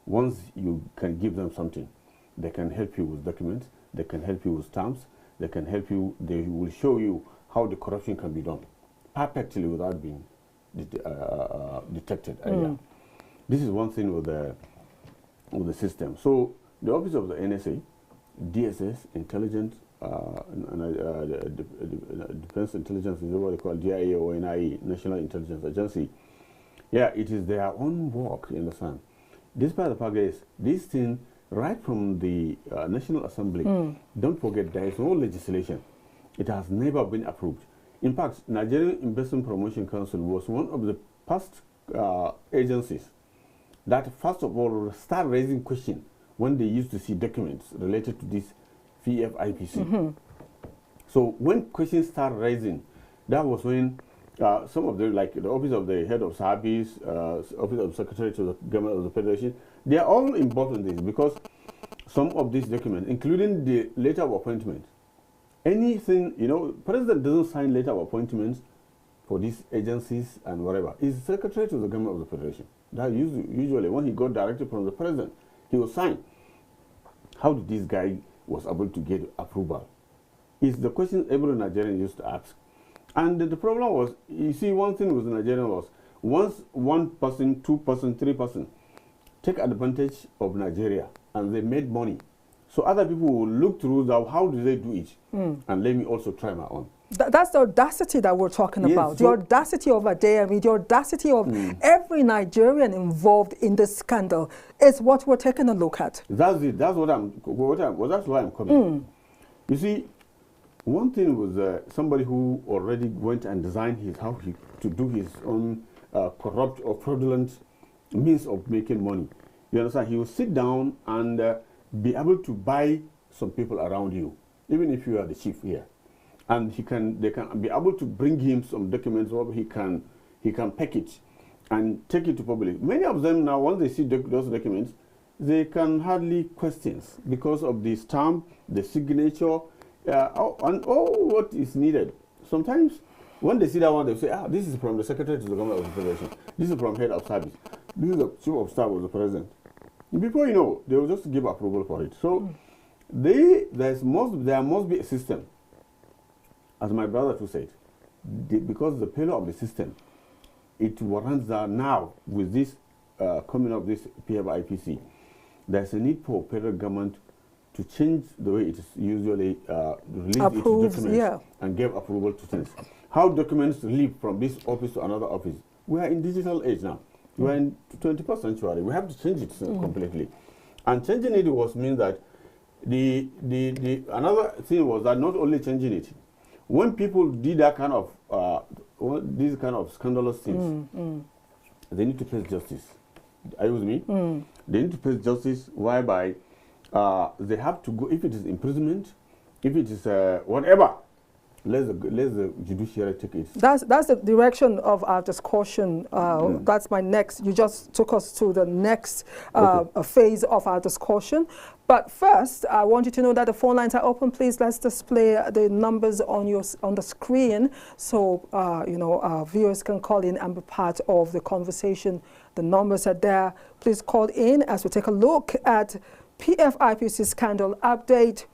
Once you can give them something, they can help you with documents, they can help you with stamps, they can help you, they will show you how the corruption can be done perfectly without being detected earlier. This is one thing with the system. So the office of the NSA, DSS, intelligence, defense intelligence is what they call DIA or NIE, National Intelligence Agency. Yeah, it is their own work, you understand. Despite the fact is, this thing, right from the National Assembly, don't forget there is no legislation. It has never been approved. In fact, Nigerian Investment Promotion Council was one of the first agencies that, first of all, start raising questions when they used to see documents related to this Pfipc. So when questions start rising, that was when some of them, like the office of the head of service, office of secretary to the government of the federation, they are all involved in this, because some of these documents, including the letter of appointment, anything, you know, president doesn't sign letter of appointments for these agencies and whatever. He's secretary to the government of the federation. That usually when he got directly from the president, he will sign. How did this guy was able to get approval? Is the question every Nigerian used to ask. And the problem was, you see, one thing with Nigerian was, once one person, two person, three person take advantage of Nigeria and they made money, so other people will look through that, how do they do it? And let me also try my own. That's the audacity that we're talking about. The audacity of Adeyemi, the audacity of every Nigerian involved in this scandal is what we're taking a look at. That's it. That's that's why I'm coming. You see, one thing was somebody who already went and designed to do his own corrupt or fraudulent means of making money. You understand? He will sit down and be able to buy some people around you, even if you are the chief here. And they can be able to bring him some documents where he can package and take it to public. Many of them now, once they see those documents, they can hardly question because of the stamp, the signature, and all what is needed. Sometimes when they see that one, they say, this is from the secretary to the government of the federation. This is from head of service. This is the chief of staff of the president. Before you know, they will just give approval for it. So there must be a system. As my brother too said, because the failure of the system, it warrants that now with this coming of this Pfipc, there's a need for federal government to change the way it is usually released its documents and give approval to things. How documents leap from this office to another office. We are in digital age now. We are in 21st century. We have to change it completely. And changing it means that another thing was that not only changing it, when people did that kind of these kind of scandalous things, they need to face justice. Are you with me? They need to face justice, whereby they have to go, if it is imprisonment, if it is whatever, let the judiciary take it. That's the direction of our discussion. That's my next. You just took us to the next phase of our discussion. But first, I want you to know that the phone lines are open. Please, let's display the numbers on the screen, so our viewers can call in and be part of the conversation. The numbers are there. Please call in as we take a look at Pfipc scandal update.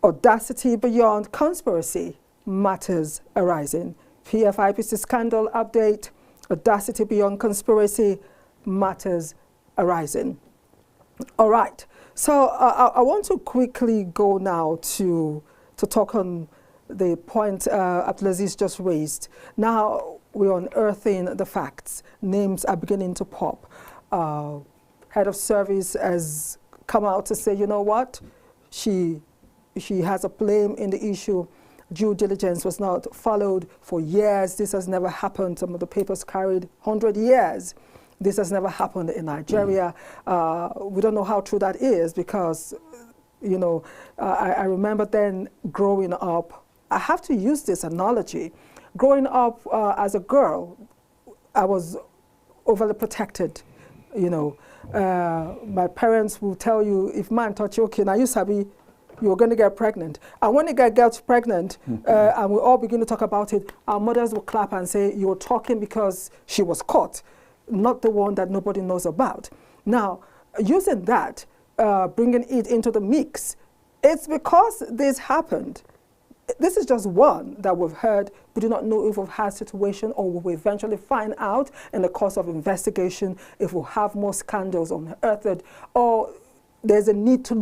Audacity beyond conspiracy, matters arising. Pfipc scandal update. Audacity beyond conspiracy, matters arising. All right. So I want to quickly go now to talk on the point Abdulazeez just raised. Now we're unearthing the facts. Names are beginning to pop. Head of service has come out to say, you know what, she she has a blame in the issue. Due diligence was not followed for years. This has never happened. Some of the papers carried 100 years. This has never happened in Nigeria. We don't know how true that is because, you know, I remember then growing up, I have to use this analogy. Growing up as a girl, I was overly protected, you know. My parents will tell you, if man touch you, okay, now you sabi, you're going to get pregnant. And when a girl gets pregnant, and we all begin to talk about it, our mothers will clap and say, you're talking because she was caught, not the one that nobody knows about. Now, using that, bringing it into the mix, it's because this happened. This is just one that we've heard. We do not know if we've had situation or we will eventually find out in the course of investigation if we'll have more scandals unearthed, or there's a need to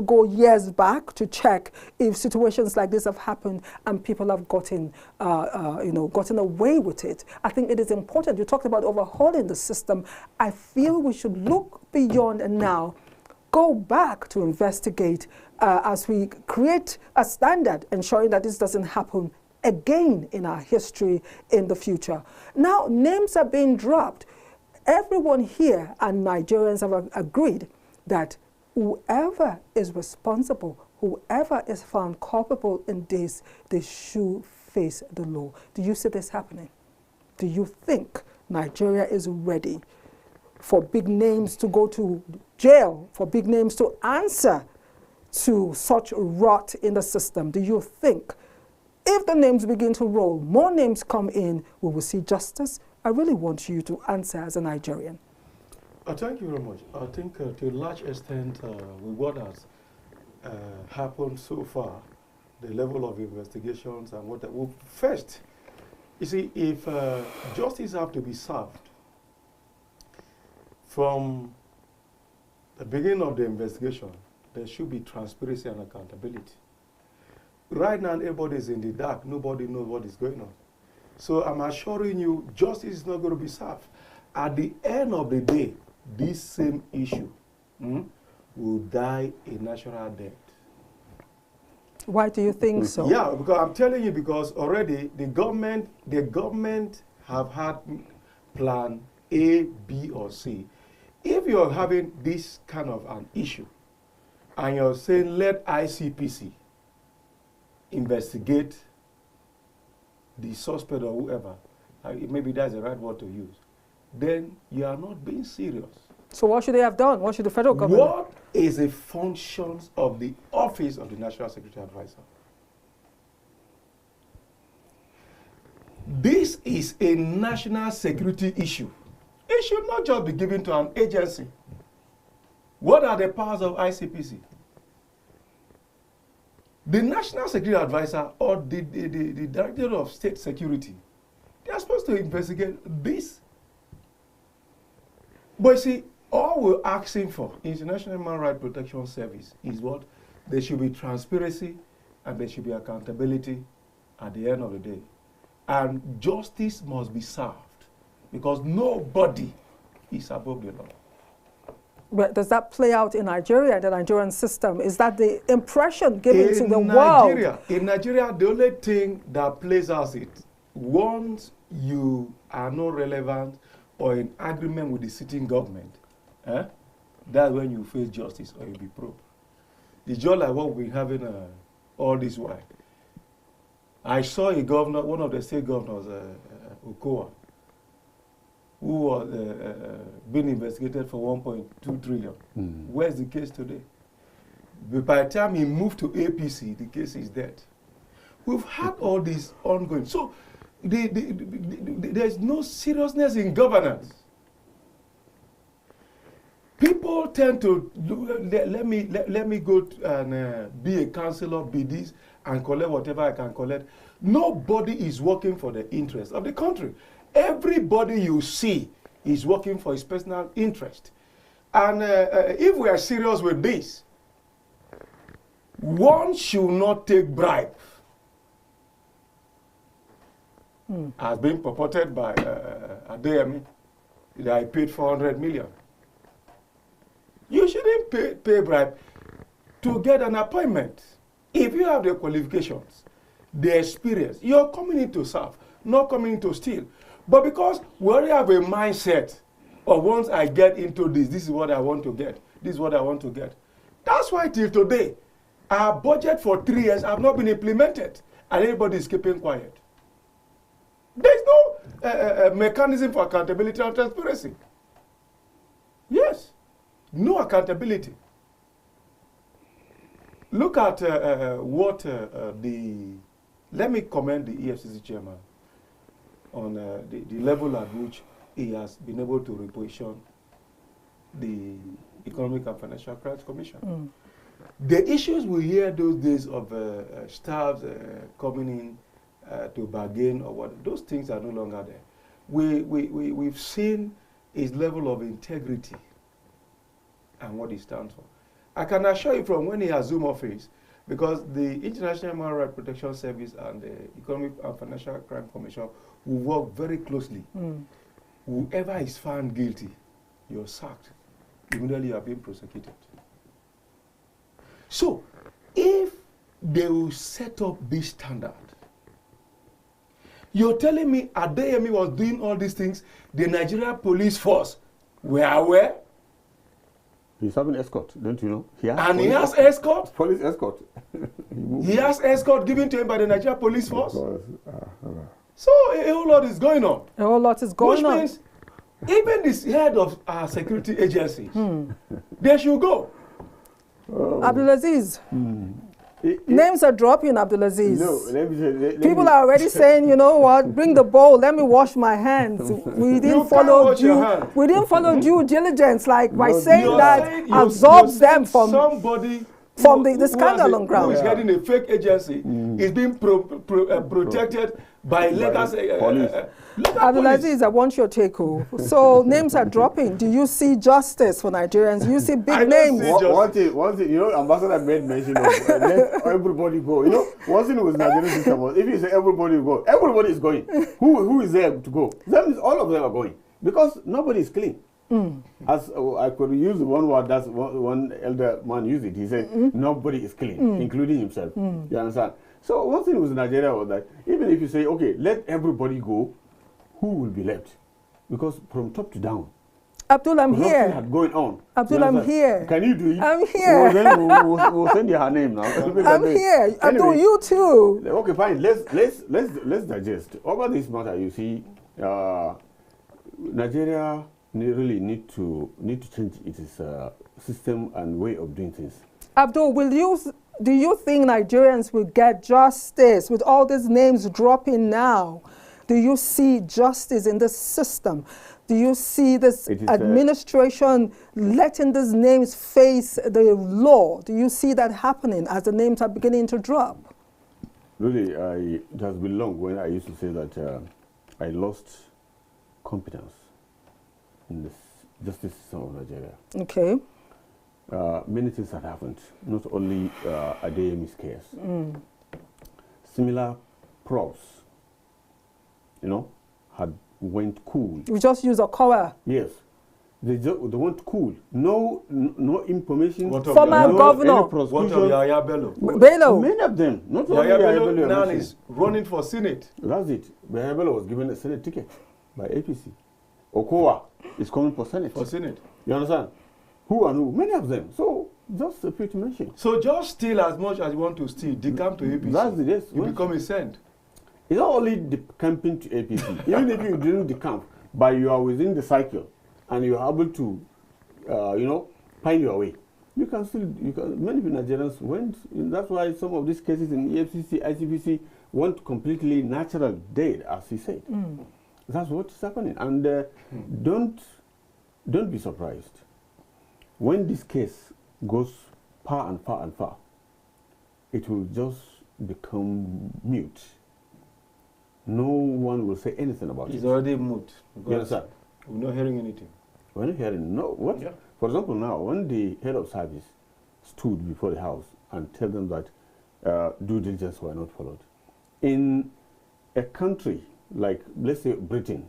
go years back to check if situations like this have happened and people have gotten away with it. I think it is important. You talked about overhauling the system. I feel we should look beyond and now go back to investigate as we create a standard ensuring that this doesn't happen again in our history in the future. Now, names are being dropped. Everyone here and Nigerians have agreed that whoever is responsible, whoever is found culpable in this, they should face the law. Do you see this happening? Do you think Nigeria is ready for big names to go to jail, for big names to answer to such rot in the system? Do you think if the names begin to roll, more names come in, we will see justice? I really want you to answer as a Nigerian. Thank you very much. I think to a large extent, with what has happened so far, the level of investigations and what that will first, you see, if justice have to be served from the beginning of the investigation, there should be transparency and accountability. Right now, everybody is in the dark. Nobody knows what is going on. So I'm assuring you, justice is not going to be served. At the end of the day, this same issue will die a natural death. Why do you think so? Yeah, because I'm telling you, because already the government have had plan A, B, or C. If you're having this kind of an issue, and you're saying let ICPC investigate the suspect or whoever, maybe that's the right word to use, then you are not being serious. So what should they have done? What should the federal government? What is the functions of the Office of the National Security Advisor? This is a national security issue. It should not just be given to an agency. What are the powers of ICPC? The National Security Advisor or the Director of State Security, they are supposed to investigate this. But you see, all we're asking for, International Human Rights Protection Service, is what? There should be transparency and there should be accountability at the end of the day. And justice must be served because nobody is above the law. But does that play out in Nigeria, the Nigerian system? Is that the impression given to the world? In Nigeria, the only thing that plays out is once you are not relevant or in agreement with the sitting government, that's when you face justice or you'll be probed. It's just like what we're having all this while. I saw a governor, one of the state governors, Okowa, who was being investigated for 1.2 trillion. Where's the case today? But by the time he moved to APC, the case is dead. We've had all this ongoing. So there's no seriousness in governance. People tend to, let me go and be a councillor, be this, and collect whatever I can collect. Nobody is working for the interest of the country. Everybody you see is working for his personal interest. And if we are serious with this, one should not take bribe. Has been purported by Adeyemi that I paid 400 million. You shouldn't pay bribe to get an appointment. If you have the qualifications, the experience, you're coming in to serve, not coming in to steal. But because we already have a mindset of once I get into this is what I want to get, this is what I want to get. That's why till today, our budget for 3 years have not been implemented and everybody is keeping quiet. There's no mechanism for accountability and transparency. Yes, no accountability. Look at what let me commend the EFCC chairman on the level at which he has been able to reposition the Economic and Financial Crimes Commission. The issues we hear those days of staffs coming in to bargain or what, those things are no longer there. We've seen his level of integrity and what he stands for. I can assure you from when he assumed office, because the International Human Rights Protection Service and the Economic and Financial Crime Commission will work very closely. Whoever is found guilty, you're sacked. Immediately you are being prosecuted. So, if they will set up this standard, you're telling me Adeyemi was doing all these things, the Nigeria police force were aware? He's having escort, don't you know? He has escort? Police escort. He has escort given to him by the Nigeria police force? So a whole lot is going on. A whole lot is going on. Which means even this head of our security agency, they should go. Abdulazeez. Names are dropping, Abdulazeez. No, let me say, people are already saying, you know what, bring the bowl, let me wash my hands. We didn't follow due diligence, like by saying that absorbs them from somebody the scandal on ground. Who is heading a fake agency is being protected by legacy police. Abdulazeez, I want your take home. So names are dropping. Do you see justice for Nigerians? Do you see big names? One thing, you know, Ambassador made mention of let everybody go. You know, one thing with Nigerian system was if you say everybody go, everybody is going. Who is there to go? That means all of them are going because nobody is clean. As I could use one word that one elder man used it. He said nobody is clean, including himself. You understand? So one thing with Nigeria was that even if you say okay, let everybody go, who will be left? Because from top to down, Abdul, I'm here. Going on. Abdul, I'm here. Can you do it? I'm here. We'll send you her name now. I'm here. Abdul, anyway, you too. Okay, fine. Let's digest. Over this matter, you see, Nigeria really need to change its system and way of doing things. Abdul, do you think Nigerians will get justice with all these names dropping now? Do you see justice in this system? Do you see this administration letting these names face the law? Do you see that happening as the names are beginning to drop? Really, it has been long when I used to say that I lost competence in the justice system of Nigeria. Okay. Many things had happened, not only Adeyemi's case. Similar probes, you know, had went cool. We just use a cover. Yes. They went cool. No information. Former governor. What of Yaya Bello? Bello. Many of them. Not Yaya only Bello now is running for Senate. That's it. Yaya Bello was given a Senate ticket by APC. Okowa is coming for Senate. For Senate. You understand? Who and who? Many of them. So just a few to mention. So just steal as much as you want to steal. Decamp to APC. That's it. Yes. You become a saint. It's not only decamping to APC. Even if you didn't decamp, but you are within the cycle and you are able to, you know, find your way. You can still, many Nigerians went, that's why some of these cases in EFCC, ICPC went completely natural dead, as he said. That's what is happening. And don't be surprised. When this case goes far and far and far, it will just become mute. No one will say anything about it. It's already mute. Yes, sir. We're not hearing anything. We're not hearing. No. What? Yeah. For example, now, when the head of service stood before the House and tell them that due diligence were not followed, in a country like, let's say, Britain,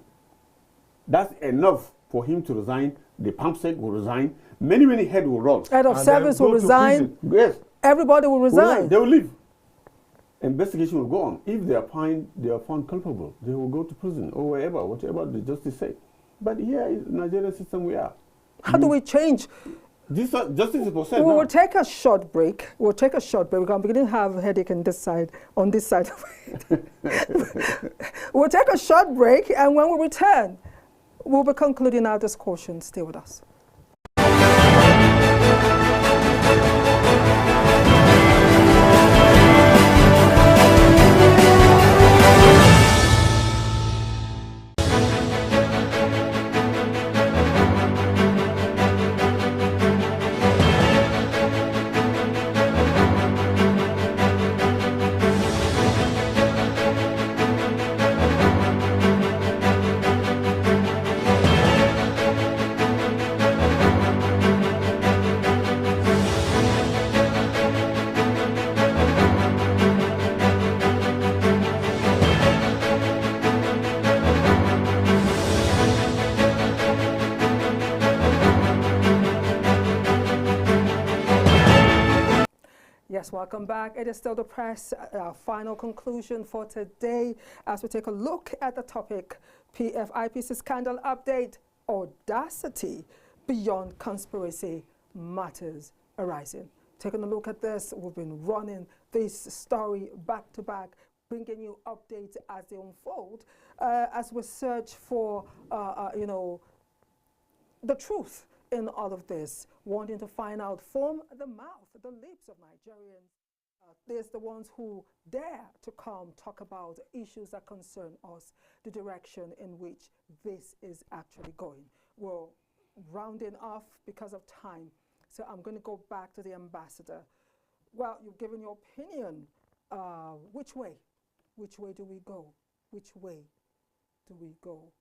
that's enough for him to resign. The PAMSEC will resign. Many heads will run. Head of service will resign. Yes. everybody will resign. They will leave. Investigation will go on. If they are found culpable, they will go to prison or wherever, whatever the justice say. But here in the Nigerian system we are. How do we change? This justice is for sale. We will take a short break. We'll take a short break. I'm beginning to have a headache on this side of it. We'll take a short break, and when we return, we'll be concluding our discussion. Stay with us. Yes, welcome back. It is still the press. Our final conclusion for today as we take a look at the topic, Pfipc scandal update, Audacity, beyond conspiracy matters arising. Taking a look at this, we've been running this story back to back, bringing you updates as they unfold, as we search for, the truth in all of this, wanting to find out from the mouth, the lips of Nigerians. There's the ones who dare to come talk about issues that concern us, the direction in which this is actually going. We're rounding off because of time, so I'm going to go back to the ambassador. Well, you've given your opinion. Which way? Which way do we go? Which way do we go?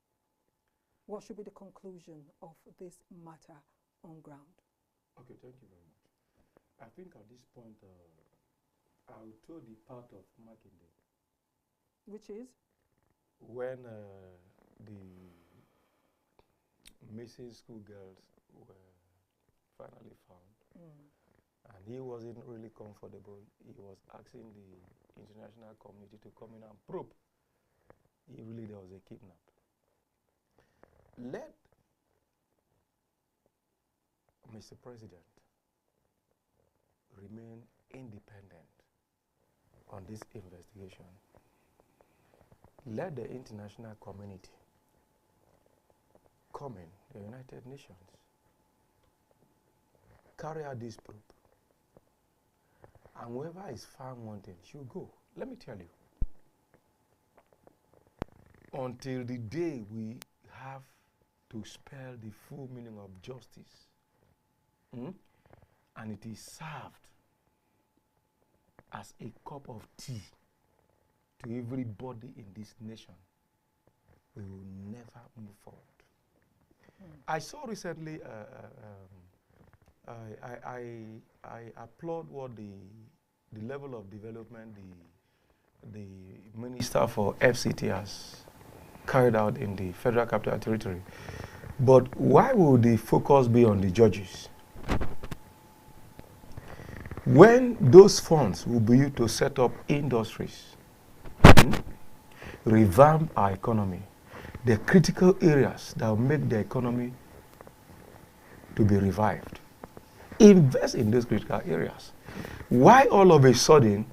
What should be the conclusion of this matter on ground? Okay, thank you very much. I think at this point, I'll throw the part of Makinde. Which is? When the missing schoolgirls were finally found, and he wasn't really comfortable. He was asking the international community to come in and probe if really there was a kidnap. Let Mr. President remain independent on this investigation. Let the international community come in, the United Nations, carry out this probe, and whoever is found wanting should go. Let me tell you, until the day we have to spell the full meaning of justice, and it is served as a cup of tea to everybody in this nation, we will never move forward. I saw recently, I applaud what the level of development the Minister for FCT has carried out in the Federal Capital Territory. But why would the focus be on the judges? When those funds will be used to set up industries, revamp our economy, the critical areas that will make the economy to be revived, invest in those critical areas. Why all of a sudden,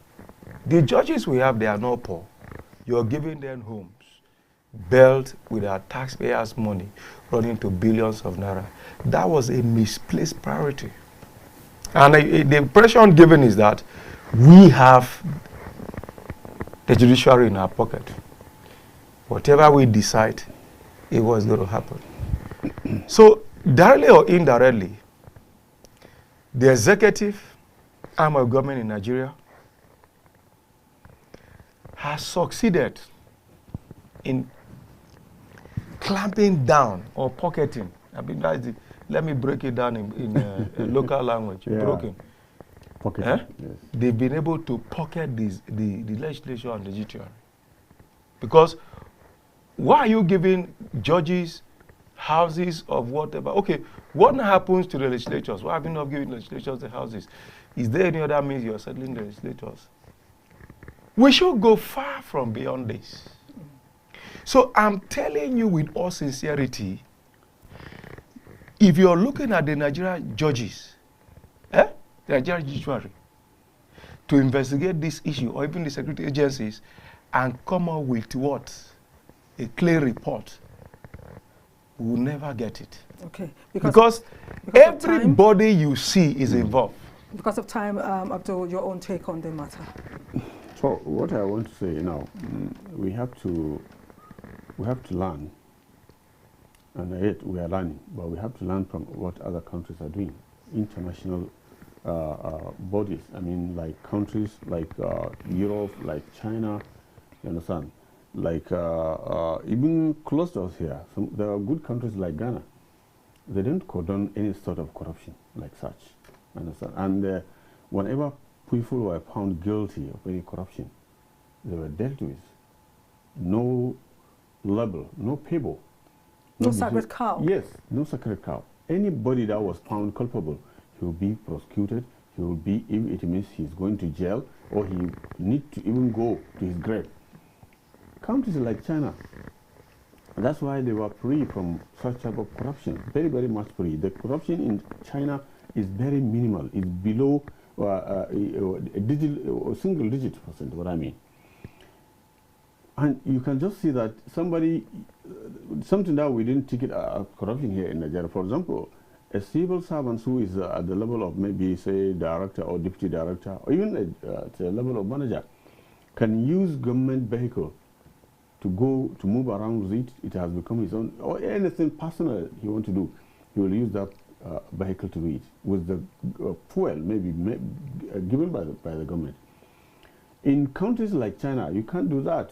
the judges we have, they are not poor. You're giving them homes built with our taxpayers' money running to billions of naira. That was a misplaced priority. And the impression given is that we have the judiciary in our pocket. Whatever we decide, it was going to happen. So, directly or indirectly, the executive arm of government in Nigeria has succeeded in clamping down or pocketing. I mean, let me break it down in a local language. Yeah. Broken. Yes. They've been able to pocket the legislature and the judiciary. Because why are you giving judges houses of whatever? Okay, what happens to the legislatures? Why have you not given legislatures the houses? Is there any other means you are settling the legislators? We should go far from beyond this. So I'm telling you with all sincerity, if you're looking at the Nigerian judges, the Nigerian judiciary, to investigate this issue, or even the security agencies, and come up with what? A clear report, we will never get it. Okay. Because everybody you see is involved. Because of time, Abdul, your own take on the matter. So what I want to say now, we have to learn, and yet we are learning, but we have to learn from what other countries are doing. International bodies, I mean, like countries like Europe, like China, you understand? Like even close to us here, there are good countries like Ghana. They don't condone any sort of corruption like such, understand? And whenever people were found guilty of any corruption, they were dealt with. No label, no payable. No sacred cow. Yes, no sacred cow. Anybody that was found culpable, he will be prosecuted. He will be, if it means he's going to jail, or he need to even go to his grave. Countries like China, that's why they were free from such type of corruption. Very, very much free. The corruption in China is very minimal. It's below a single digit percent, what I mean. And you can just see that something that we didn't take it corruption here in Nigeria. For example, a civil servant who is at the level of maybe, say, director or deputy director, or even at the level of manager, can use government vehicle to move around with it. It has become his own, or anything personal he wants to do, he will use that vehicle to do it with the fuel maybe given by the government. In countries like China, you can't do that.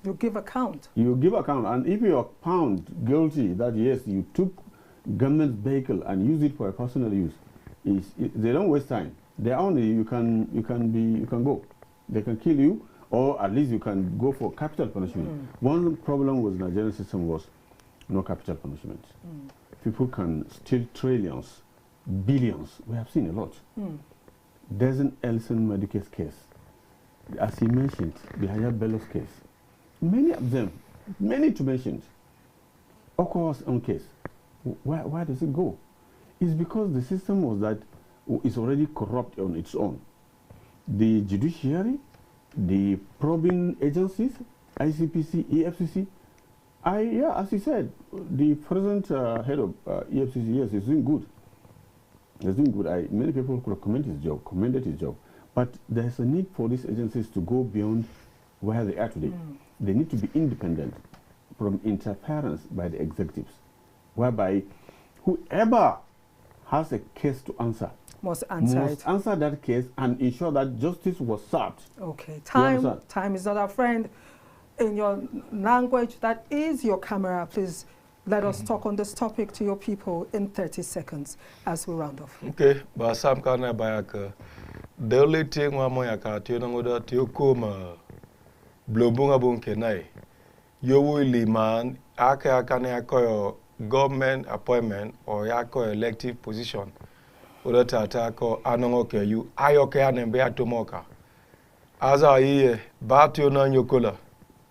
You give account. You give account, and if you are found guilty that yes, you took government vehicle and use it for a personal use, they don't waste time. They only you can go. They can kill you, or at least you can go for capital punishment. One problem with the Nigerian system was no capital punishment. People can steal trillions, billions. We have seen a lot. Doesn't Elson Maduke's case, as he mentioned, the Haya Bello's case, many of them, many to mention, Okowa's own case. Where does it go? It's because the system was that it's already corrupt on its own. The judiciary, the probing agencies, ICPC, EFCC, as you said, the present head of EFCC, yes, is doing good. He's doing good. Many people could commended his job. But there's a need for these agencies to go beyond where they are today. They need to be independent from interference by the executives, whereby whoever has a case to answer must answer that case and ensure that justice was served. Okay, time is not our friend. In your language that is your camera, please let us talk on this topic to your people in 30 seconds as we round off. Okay, but some kind of bayaka. The only thing we want to do is to come blobunga bunkenai. You will man aka government appointment or yako elective position. Oda tatako anongoke you ayoke anembe atomoka. Aza iye batio na nyokola.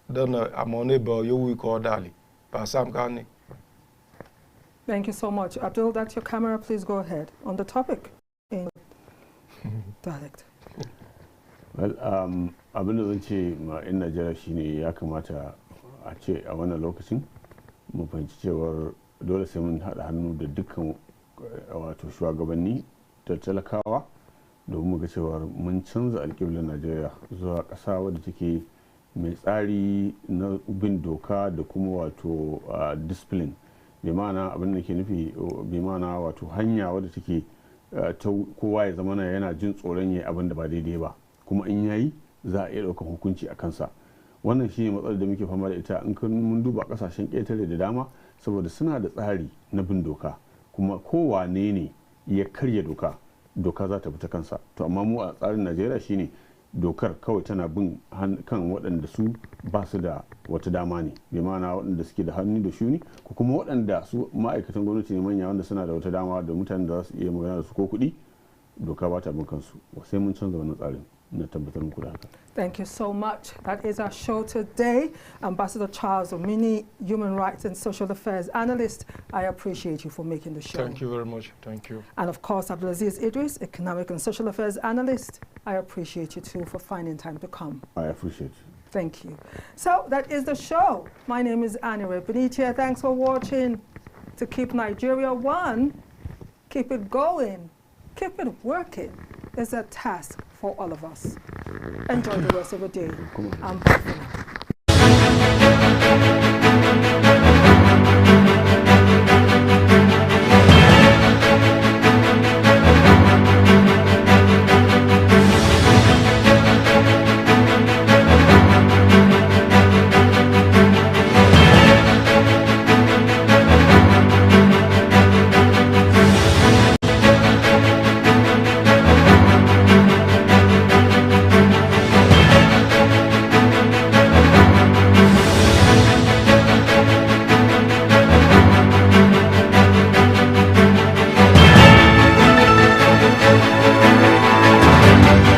Then amonebo you will call Dali. Pasam Kani. Thank you so much. Abdul, that's your camera. Please go ahead on the topic in dialect. Well, abin da zan ce ma in Najeriya shine ya kamata a ce a wannan lokacin mu fahimci cewar dole sai mun haɗa hannu da dukkan wato shugabanni da talakawa domin mu ga cewar mun canza alƙiblar Najeriya zuwa ƙasa wadda take mai tsari na bin doka da kuma wato discipline. Bi ma'ana abin da ke nufi bi ma'ana wato hanya wadda take ta kowa ya zama yana jin tsoron yayi abin da ba daidai ba, kuma in yayi za a iya ɗaukar hukunci a kansa. Wannan shi ne matsalar da muke fama da ita in mun duba ƙasashen ƙetare da dama, saboda suna da tsari na bin doka, kuma kowane ne ya karya doka za ta bi ta kansa. To amma mu a tsarin Najeriya shine dokar kawai tana bin kan waɗanda su ba su da wata dama ne, bi ma'ana waɗanda suke da hannu da shuni, ko kuma waɗanda su ma'aikatan gwamnati ne manya wanda suna da wata dama da mutanen da za su iya magana da su ko kuɗi doka ba ta bin kansu sai mun canza wannan tsarin na tabbatar muku da haka. Thank you so much. That is our show today. Ambassador Charles Omini, Human Rights and Social Affairs Analyst, I appreciate you for making the show. Thank you very much. Thank you. And of course, Abdulazeez Idris-Economic and Social Affairs Analyst, I appreciate you too for finding time to come. I appreciate you. Thank you. So that is the show. My name is Anire. Binitie, thanks for watching. To keep Nigeria one, keep it going, keep it working is a task for all of us. Enjoy the rest of the day. I'm back for now.